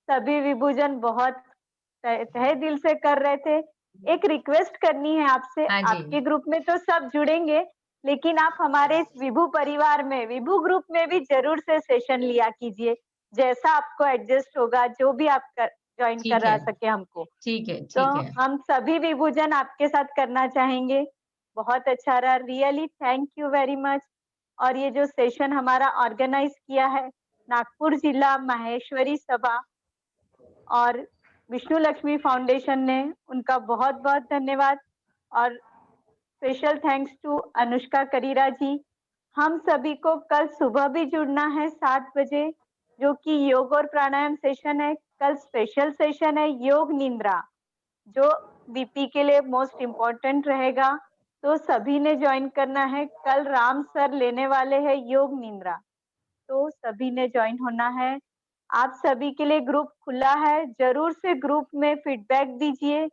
सभी विभूजन बहुत तहे दिल से कर रहे थे। एक रिक्वेस्ट करनी है आपसे, आपके ग्रुप में तो सब जुड़ेंगे, लेकिन आप हमारे इस विभू परिवार में, विभू ग्रुप में भी जरूर से सेशन लिया कीजिए, जैसा आपको एडजस्ट होगा, जो भी आप ज्वाइन करा सके हमको। ठीक है, तो हम सभी विभूजन आपके साथ करना चाहेंगे। बहुत अच्छा रहा, really thank you very much. और ये जो सेशन हमारा ऑर्गेनाइज किया है नागपुर जिला माहेश्वरी सभा और विष्णु लक्ष्मी फाउंडेशन ने, उनका बहुत बहुत धन्यवाद। और स्पेशल थैंक्स टू अनुष्का करीरा जी। हम सभी को कल सुबह भी जुड़ना है 7 बजे, जो कि योग और प्राणायाम सेशन है। कल स्पेशल सेशन है योग निंद्रा, जो बीपी के लिए मोस्ट इम्पोर्टेंट रहेगा, तो सभी ने ज्वाइन करना है। कल राम सर लेने वाले हैं योग निंद्रा, तो सभी ने ज्वाइन होना है। आप सभी के लिए ग्रुप खुला है, जरूर से ग्रुप में फीडबैक दीजिए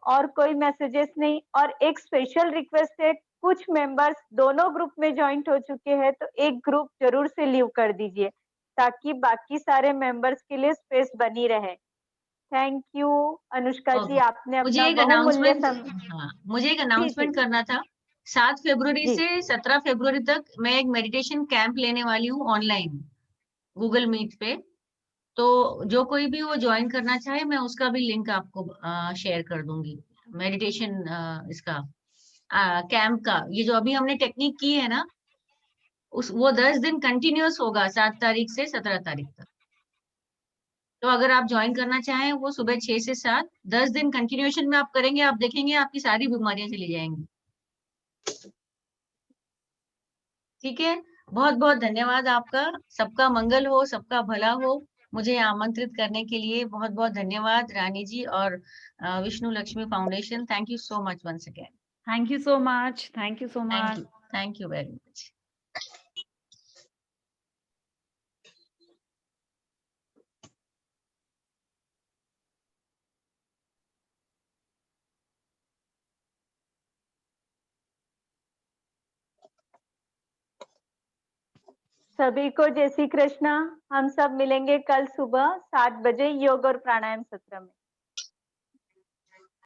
और कोई मैसेजेस नहीं। और एक स्पेशल रिक्वेस्ट है, कुछ मेंबर्स दोनों ग्रुप में ज्वाइन हो चुके हैं, तो एक ग्रुप जरूर से लीव कर दीजिए ताकि बाकी सारे मेंबर्स के लिए स्पेस बनी रहे। थैंक यू अनुष्का जी, आपने अपना बहुमूल्य समय। मुझे एक अनाउंसमेंट करना था। 7 फरवरी से 17 फरवरी तक मैं एक मेडिटेशन कैंप लेने वाली हूँ ऑनलाइन गूगल मीट पे। तो जो कोई भी वो ज्वाइन करना चाहे, मैं उसका भी लिंक आपको शेयर कर दूंगी। मेडिटेशन इसका कैंप का, ये जो अभी हमने टेक्निक की है ना, वो 10 दिन कंटिन्यूअस होगा, 7 तारीख से 17 तारीख तक। तो अगर आप ज्वाइन करना चाहें, वो सुबह 6 से 7 10 दिन कंटिन्यूएशन में आप करेंगे, आप देखेंगे आपकी सारी बीमारियां चली जाएंगी। ठीक है, बहुत बहुत धन्यवाद आपका। सबका मंगल हो, सबका भला हो। मुझे आमंत्रित करने के लिए बहुत बहुत धन्यवाद रानी जी और Vishnu Lakshmi foundation. Thank you so much once again. Thank you so much. Thank you so much. Thank you very much. सभी को जय श्री कृष्णा। हम सब मिलेंगे कल सुबह 7 बजे योग और प्राणायाम सत्र में।